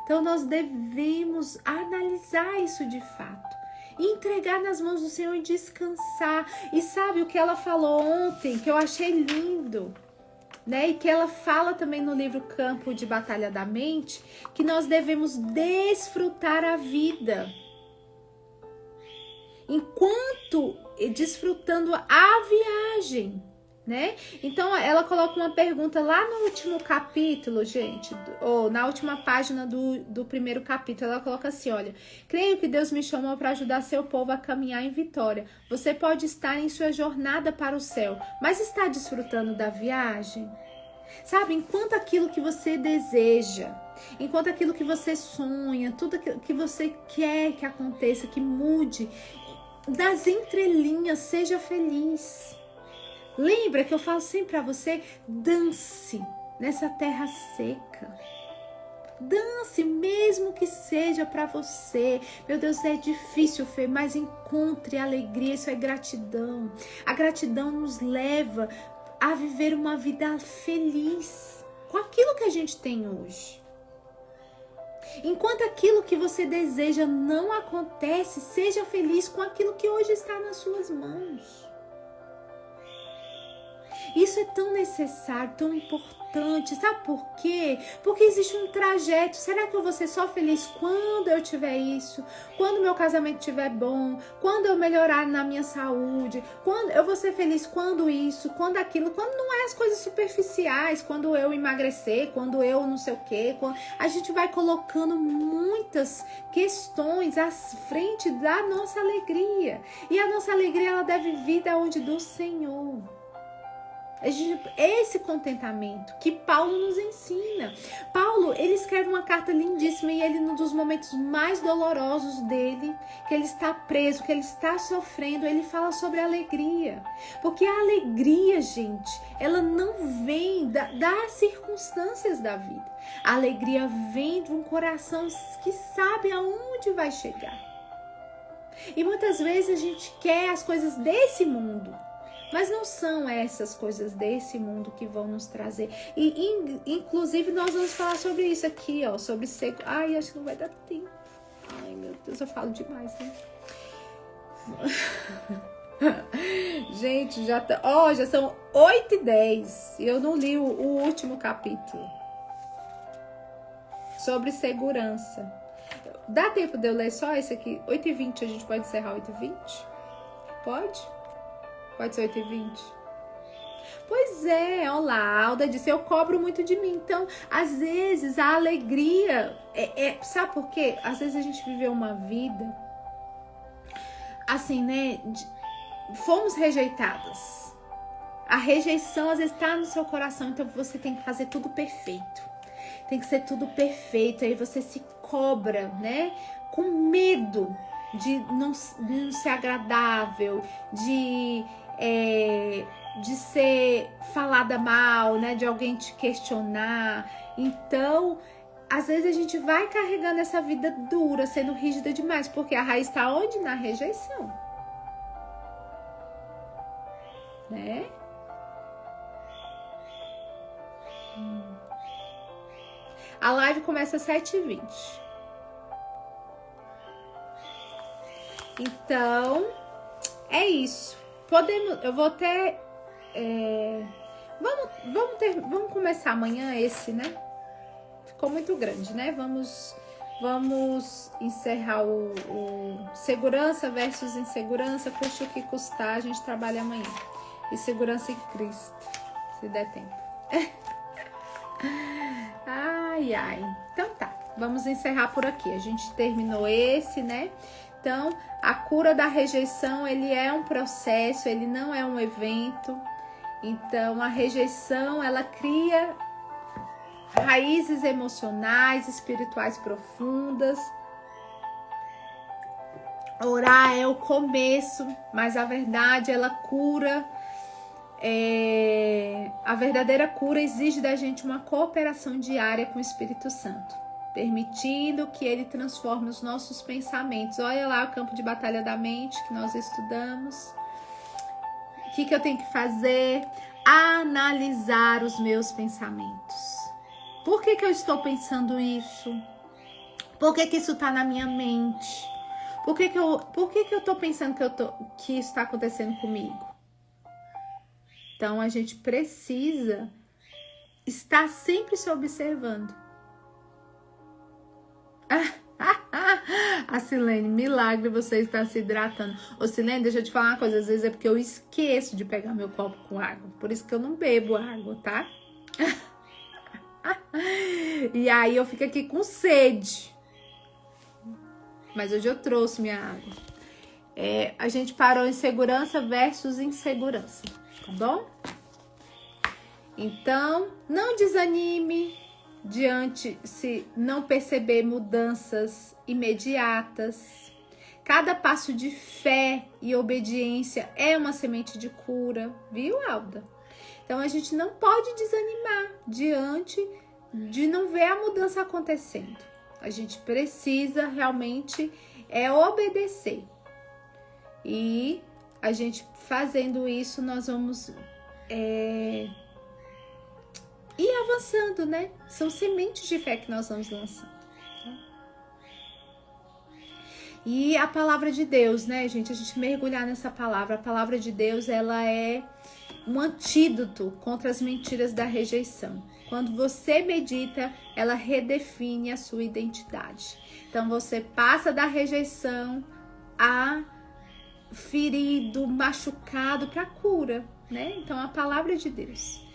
Então nós devemos analisar isso de fato. E entregar nas mãos do Senhor e descansar. E sabe o que ela falou ontem, que eu achei lindo, né? E que ela fala também no livro Campo de Batalha da Mente, que nós devemos desfrutar a vida. Enquanto desfrutando a viagem. né? Então ela coloca uma pergunta lá no último capítulo, gente, ou na última página do primeiro capítulo. Ela coloca assim: olha, creio que Deus me chamou para ajudar seu povo a caminhar em vitória. Você pode estar em sua jornada para o céu, mas está desfrutando da viagem? Sabe, enquanto aquilo que você deseja, enquanto aquilo que você sonha, tudo que você quer que aconteça, que mude, nas entrelinhas, seja feliz. Lembra que eu falo sempre para você, dance nessa terra seca. Dance, mesmo que seja para você. Meu Deus, é difícil, Fê, mas encontre alegria, isso é gratidão. A gratidão nos leva a viver uma vida feliz com aquilo que a gente tem hoje. Enquanto aquilo que você deseja não acontece, seja feliz com aquilo que hoje está nas suas mãos. Isso é tão necessário, tão importante. Sabe por quê? Porque existe um trajeto. Será que eu vou ser só feliz quando eu tiver isso? Quando meu casamento estiver bom? Quando eu melhorar na minha saúde? Quando eu vou ser feliz quando isso? Quando aquilo? Quando não é as coisas superficiais? Quando eu emagrecer? Quando eu não sei o quê? Quando... A gente vai colocando muitas questões à frente da nossa alegria. E a nossa alegria, ela deve vir da onde? Do Senhor. Esse contentamento que Paulo nos ensina. Paulo, ele escreve uma carta lindíssima e ele, num dos momentos mais dolorosos dele, que ele está preso, que ele está sofrendo, ele fala sobre a alegria. Porque a alegria, gente, ela não vem das circunstâncias da vida. A alegria vem de um coração que sabe aonde vai chegar. E muitas vezes a gente quer as coisas desse mundo. Mas não são essas coisas desse mundo que vão nos trazer. E inclusive nós vamos falar sobre isso aqui, ó, sobre seco. Ai, acho que não vai dar tempo. Ai, meu Deus, eu falo demais, né? Gente, já são 8h10 e eu não li o último capítulo. Sobre segurança. Dá tempo de eu ler só esse aqui? 8h20, a gente pode encerrar 8h20? Pode? Pode ser 8h20? Pois é, olha lá, a Alda disse, eu cobro muito de mim. Então, às vezes, a alegria... sabe por quê? Às vezes a gente viveu uma vida, assim, né? Fomos rejeitadas. A rejeição, às vezes, está no seu coração. Então, você tem que fazer tudo perfeito. Tem que ser tudo perfeito. Aí você se cobra, né? Com medo de não ser agradável, de ser falada mal, né? De alguém te questionar. Então, às vezes a gente vai carregando essa vida dura, sendo rígida demais, porque a raiz está onde? Na rejeição. Né? A live começa às 7h20. Então, é isso. Eu vou até... Vamos começar amanhã esse, né? Ficou muito grande, né? Vamos encerrar o segurança versus insegurança, custe o que custar, a gente trabalha amanhã. E segurança em Cristo, se der tempo. Ai, ai. Então tá, vamos encerrar por aqui. A gente terminou esse, né? Então, a cura da rejeição, ele é um processo, ele não é um evento. Então, a rejeição, ela cria raízes emocionais, espirituais profundas. Orar é o começo, mas a verdade, ela cura. A verdadeira cura exige da gente uma cooperação diária com o Espírito Santo, permitindo que ele transforme os nossos pensamentos. Olha lá o campo de batalha da mente que nós estudamos. O que eu tenho que fazer? Analisar os meus pensamentos. Por que eu estou pensando isso? Por que isso está na minha mente? Por que eu estou pensando que isso está acontecendo comigo? Então, a gente precisa estar sempre se observando. A Silene, milagre, você está se hidratando. Ô Silene, deixa eu te falar uma coisa, às vezes é porque eu esqueço de pegar meu copo com água. Por isso que eu não bebo água, tá? E aí eu fico aqui com sede. Mas hoje eu trouxe minha água. A gente parou em segurança versus insegurança, tá bom? Então, não desanime diante se não perceber mudanças imediatas. Cada passo de fé e obediência é uma semente de cura, viu, Alda? Então, a gente não pode desanimar diante de não ver a mudança acontecendo. A gente precisa realmente obedecer. E a gente fazendo isso, nós vamos ir avançando, né? São sementes de fé que nós vamos lançando. E a palavra de Deus, né, gente? A gente mergulhar nessa palavra. A palavra de Deus, ela é um antídoto contra as mentiras da rejeição. Quando você medita, ela redefine a sua identidade. Então, você passa da rejeição a ferido, machucado para cura, né? Então, a palavra de Deus.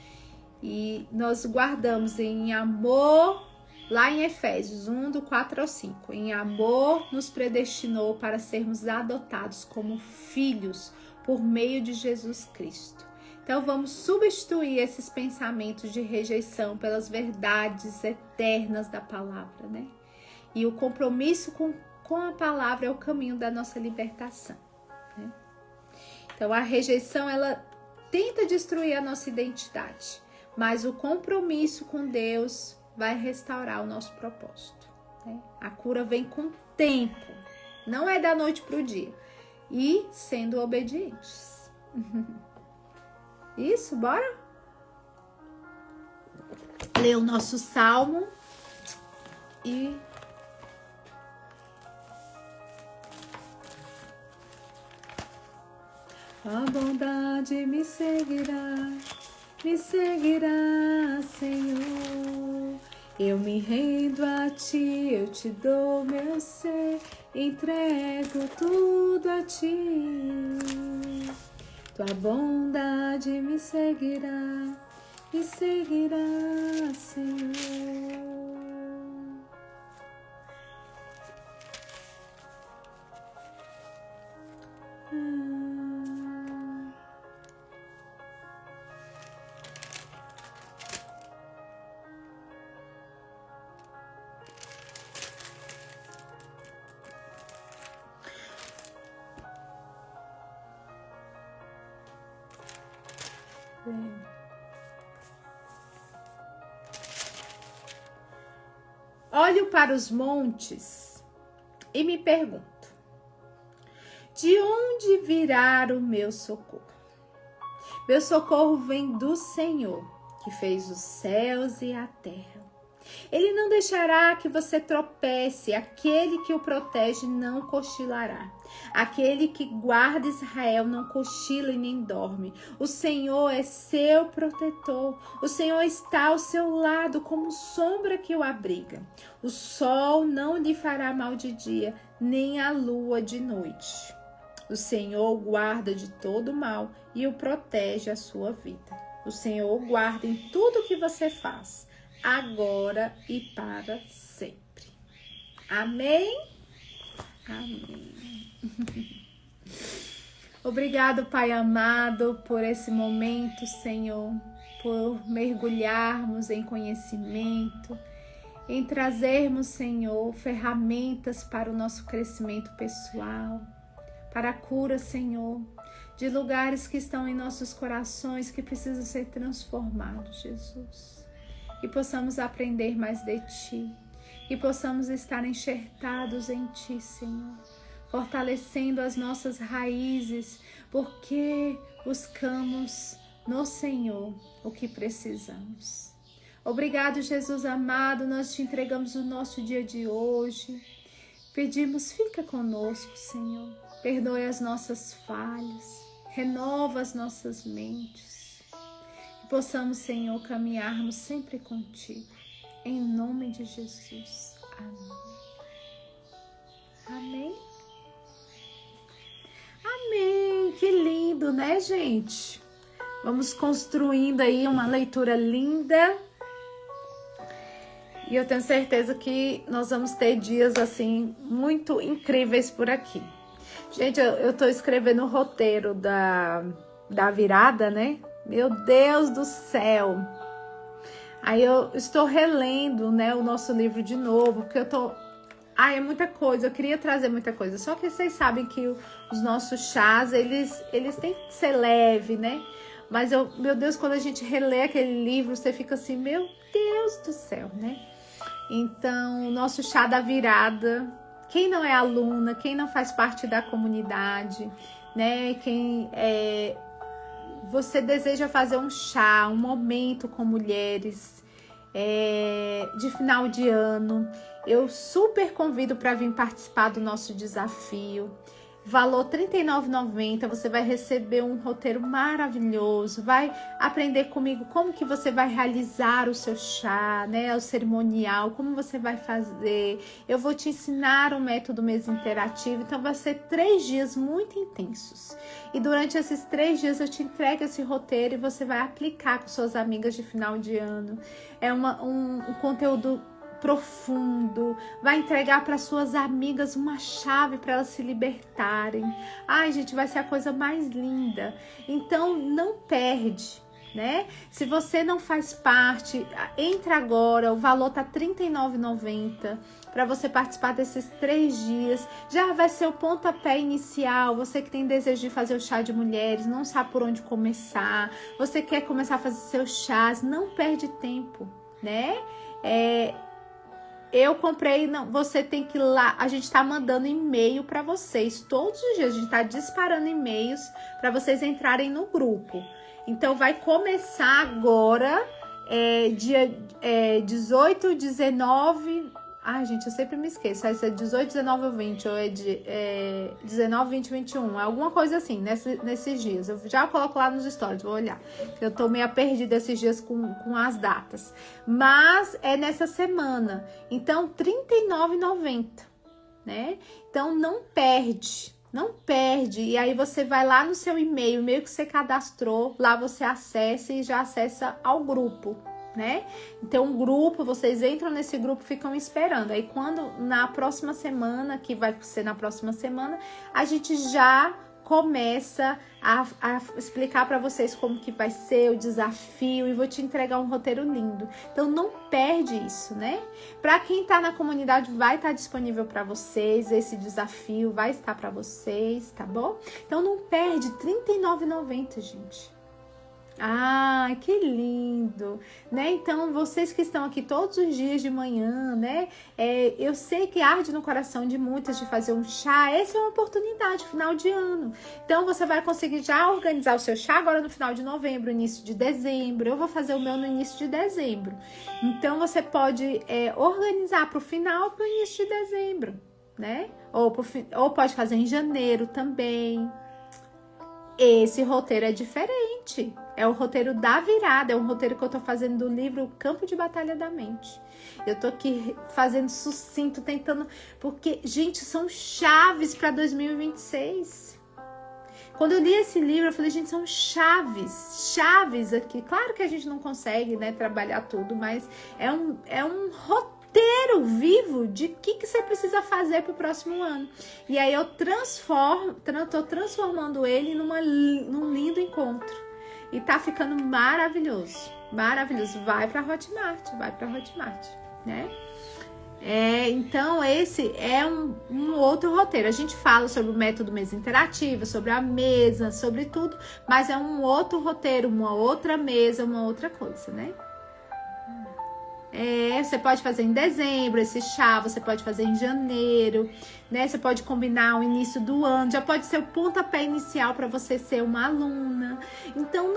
E nós guardamos em amor, lá em Efésios 1, do 4 ao 5. Em amor nos predestinou para sermos adotados como filhos por meio de Jesus Cristo. Então vamos substituir esses pensamentos de rejeição pelas verdades eternas da palavra, né? E o compromisso com a palavra é o caminho da nossa libertação, né? Então a rejeição, ela tenta destruir a nossa identidade, mas o compromisso com Deus vai restaurar o nosso propósito, né? A cura vem com tempo, não é da noite para o dia, e sendo obedientes. Isso, bora? Ler o nosso salmo e a bondade me seguirá, Senhor. Eu me rendo a ti, eu te dou meu ser, entrego tudo a ti. Tua bondade me seguirá, Senhor. Olho para os montes e me pergunto: de onde virá o meu socorro? Meu socorro vem do Senhor, que fez os céus e a terra. Ele não deixará que você tropece, aquele que o protege não cochilará. Aquele que guarda Israel não cochila e nem dorme. O Senhor é seu protetor. O Senhor está ao seu lado como sombra que o abriga. O sol não lhe fará mal de dia, nem a lua de noite. O Senhor o guarda de todo mal e o protege a sua vida. O Senhor o guarda em tudo que você faz, agora e para sempre. Amém? Amém. Obrigado, Pai amado, por esse momento, Senhor, por mergulharmos em conhecimento, em trazermos, Senhor, ferramentas para o nosso crescimento pessoal, para a cura, Senhor, de lugares que estão em nossos corações que precisam ser transformados, Jesus. E possamos aprender mais de Ti, e possamos estar enxertados em Ti, Senhor, fortalecendo as nossas raízes, porque buscamos no Senhor o que precisamos. Obrigado, Jesus amado, nós Te entregamos o nosso dia de hoje. Pedimos, fica conosco, Senhor, perdoe as nossas falhas, renova as nossas mentes. Que possamos, Senhor, caminharmos sempre contigo. Em nome de Jesus. Amém. Amém? Amém! Que lindo, né, gente? Vamos construindo aí uma leitura linda. E eu tenho certeza que nós vamos ter dias, assim, muito incríveis por aqui. Gente, eu tô escrevendo o roteiro da virada, né? Meu Deus do céu! Aí eu estou relendo, né, o nosso livro de novo, porque eu tô... Ai, é muita coisa, eu queria trazer muita coisa. Só que vocês sabem que os nossos chás, eles têm que ser leve, né? Mas, meu Deus, quando a gente relê aquele livro, você fica assim, meu Deus do céu, né? Então, o nosso chá da virada, quem não é aluna, quem não faz parte da comunidade, né? Você deseja fazer um chá, um momento com mulheres de final de ano, eu super convido para vir participar do nosso desafio. Valor R$ 39,90, você vai receber um roteiro maravilhoso, vai aprender comigo como que você vai realizar o seu chá, né, o cerimonial, como você vai fazer. Eu vou te ensinar o método mesa interativo, então vai ser 3 dias muito intensos. E durante esses 3 dias eu te entrego esse roteiro e você vai aplicar com suas amigas de final de ano. É um conteúdo profundo, vai entregar para suas amigas uma chave para elas se libertarem. Ai, gente, vai ser a coisa mais linda. Então, não perde, né? Se você não faz parte, entra agora, o valor tá R$ 39,90 para você participar desses 3 dias. Já vai ser o pontapé inicial. Você que tem desejo de fazer o chá de mulheres, não sabe por onde começar, você quer começar a fazer seus chás, não perde tempo, né? Eu comprei, não, você tem que ir lá, a gente tá mandando e-mail para vocês todos os dias, a gente tá disparando e-mails para vocês entrarem no grupo. Então vai começar agora, dia 18, 19, ai gente, eu sempre me esqueço, se é 18, 19 ou 20, ou é 19, 20, 21, alguma coisa assim, nesses dias. Eu já coloco lá nos stories, vou olhar. Eu tô meio perdida esses dias com as datas. Mas é nessa semana. Então, R$ 39,90, né? Então, não perde. Não perde. E aí você vai lá no seu e-mail, meio que você cadastrou, lá você acessa e já acessa ao grupo, né? Então, um grupo, vocês entram nesse grupo, ficam esperando. Aí, quando na próxima semana, que vai ser na próxima semana, a gente já começa a explicar para vocês como que vai ser o desafio e vou te entregar um roteiro lindo. Então, não perde isso, né? Para quem tá na comunidade, vai estar disponível para vocês, esse desafio vai estar para vocês, tá bom? Então, não perde, R$ 39,90, gente. Ah, que lindo, né? Então, vocês que estão aqui todos os dias de manhã, né? Eu sei que arde no coração de muitas de fazer um chá. Essa é uma oportunidade, final de ano. Então, você vai conseguir já organizar o seu chá agora no final de novembro, início de dezembro. Eu vou fazer o meu no início de dezembro. Então, você pode organizar para o final, para o início de dezembro, né? Ou pode fazer em janeiro também. Esse roteiro é diferente. É o roteiro da virada, é um roteiro que eu tô fazendo do livro Campo de Batalha da Mente. Eu tô aqui fazendo sucinto, tentando... Porque, gente, são chaves para 2026. Quando eu li esse livro, eu falei, gente, são chaves aqui. Claro que a gente não consegue, né, trabalhar tudo, mas é um roteiro vivo de o que você precisa fazer para o próximo ano. E aí eu tô transformando ele num lindo encontro. E tá ficando maravilhoso, maravilhoso. Vai pra Hotmart, né? Então esse é um outro roteiro. A gente fala sobre o método mesa interativa, sobre a mesa, sobre tudo, mas é um outro roteiro, uma outra mesa, uma outra coisa, né? Você pode fazer em dezembro esse chá, você pode fazer em janeiro, né? Você pode combinar o início do ano, já pode ser o pontapé inicial para você ser uma aluna. Então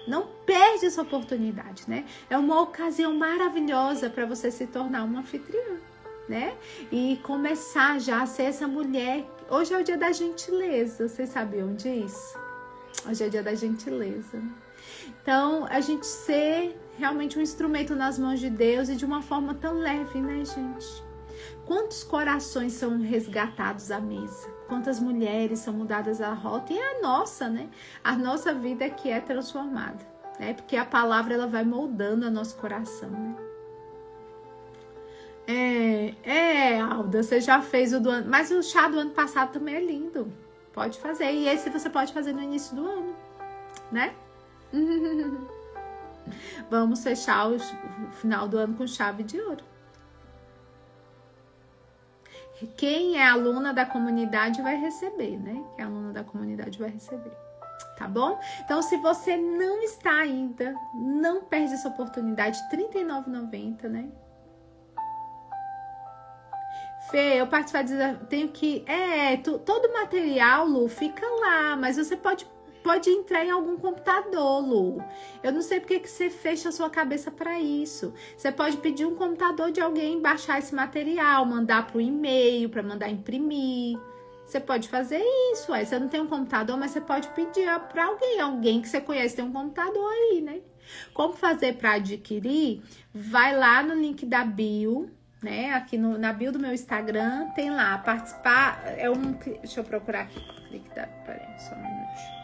não perde essa oportunidade, né? É uma ocasião maravilhosa para você se tornar uma anfitriã, né? E começar já a ser essa mulher. Hoje é o dia da gentileza, vocês sabiam disso? Hoje é o dia da gentileza. Então, a gente ser realmente um instrumento nas mãos de Deus e de uma forma tão leve, né, gente? Quantos corações são resgatados à mesa? Quantas mulheres são mudadas à rota? E a nossa, né? A nossa vida que é transformada, né? Porque a palavra, ela vai moldando o nosso coração, né? Alda, você já fez o do ano, mas o chá do ano passado também é lindo. Pode fazer. E esse você pode fazer no início do ano, né? Vamos fechar o final do ano com chave de ouro. Quem é aluna da comunidade vai receber, né? Quem é aluna da comunidade vai receber. Tá bom? Então, se você não está ainda, não perde essa oportunidade. R$ 39,90, né? Fê, eu participar de... Tenho que... todo o material, Lu, fica lá. Mas você pode entrar em algum computador, Lu. Eu não sei porque que você fecha a sua cabeça para isso. Você pode pedir um computador de alguém, baixar esse material, mandar para o e-mail, para mandar imprimir. Você pode fazer isso. Aí você não tem um computador, mas você pode pedir para alguém que você conhece tem um computador aí, né? Como fazer para adquirir? Vai lá no link da bio, né? Aqui na bio do meu Instagram tem lá, participar. Deixa eu procurar aqui. Peraí, só um minuto.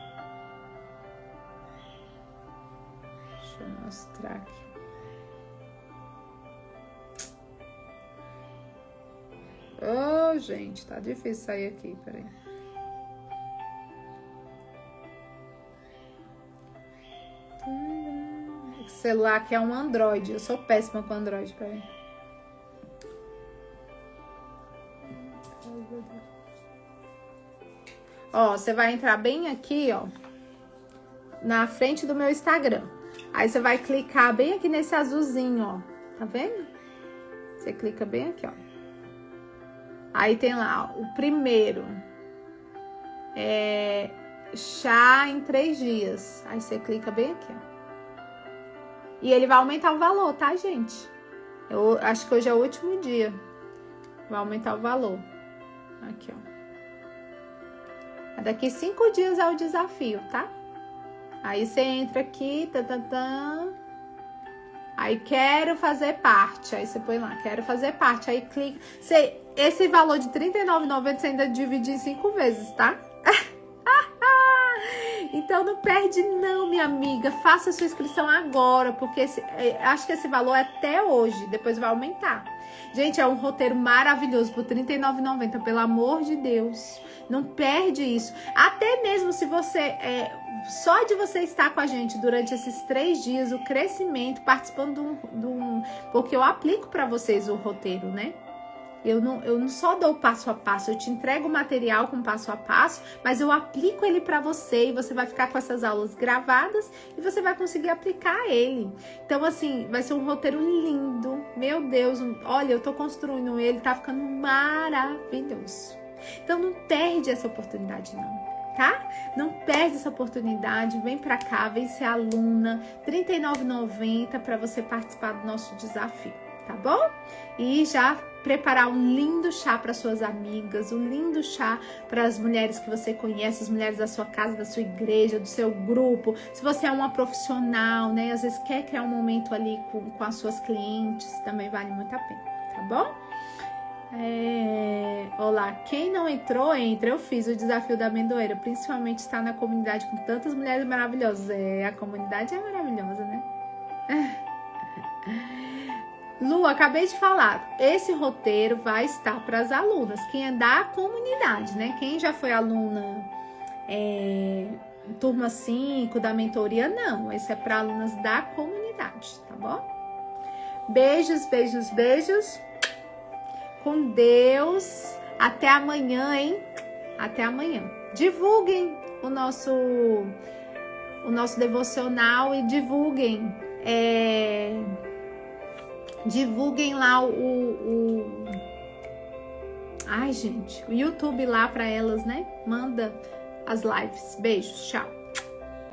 Deixa eu mostrar aqui. Oh, gente, tá difícil sair aqui, peraí. Esse celular aqui é um Android, eu sou péssima com Android, peraí. Ó, você vai entrar bem aqui, ó, na frente do meu Instagram. Aí você vai clicar bem aqui nesse azulzinho, ó. Tá vendo? Você clica bem aqui, ó. Aí tem lá, ó, o primeiro é chá em 3 dias. Aí você clica bem aqui, ó. E ele vai aumentar o valor, tá, gente? Eu acho que hoje é o último dia. Vai aumentar o valor. Aqui, ó. Daqui 5 dias é o desafio, tá? Aí você entra aqui, aí quero fazer parte. Aí você põe lá, quero fazer parte. Aí clica. Esse valor de R$ 39,90 você ainda divide em 5 vezes, tá? Então não perde não, minha amiga. Faça a sua inscrição agora, porque acho que esse valor é até hoje. Depois vai aumentar. Gente, é um roteiro maravilhoso por R$ 39,90, pelo amor de Deus. Não perde isso. Até mesmo se você... só de você estar com a gente durante esses 3 dias, o crescimento, participando porque eu aplico para vocês o roteiro, né? Eu não só dou passo a passo, eu te entrego o material com passo a passo, mas eu aplico ele para você e você vai ficar com essas aulas gravadas e você vai conseguir aplicar ele. Então, assim, vai ser um roteiro lindo. Meu Deus, olha, eu tô construindo ele, tá ficando maravilhoso. Então, não perde essa oportunidade, não. Tá? Não perde essa oportunidade, vem pra cá, vem ser aluna, R$ 39,90 para você participar do nosso desafio, tá bom? E já preparar um lindo chá para suas amigas, um lindo chá para as mulheres que você conhece, as mulheres da sua casa, da sua igreja, do seu grupo. Se você é uma profissional, né, às vezes quer criar um momento ali com as suas clientes, também vale muito a pena, tá bom? Olá, quem não entrou, entra. Eu fiz o desafio da amendoeira, principalmente estar na comunidade com tantas mulheres maravilhosas. A comunidade é maravilhosa, né? Lu, acabei de falar, esse roteiro vai estar para as alunas, quem é da comunidade, né? Quem já foi aluna turma 5 da mentoria, não. Esse é para alunas da comunidade, tá bom? Beijos, beijos, beijos. Com Deus. Até amanhã, hein? Até amanhã. Divulguem o nosso devocional e divulguem lá ai, gente, o YouTube lá para elas, né? Manda as lives. Beijos, tchau.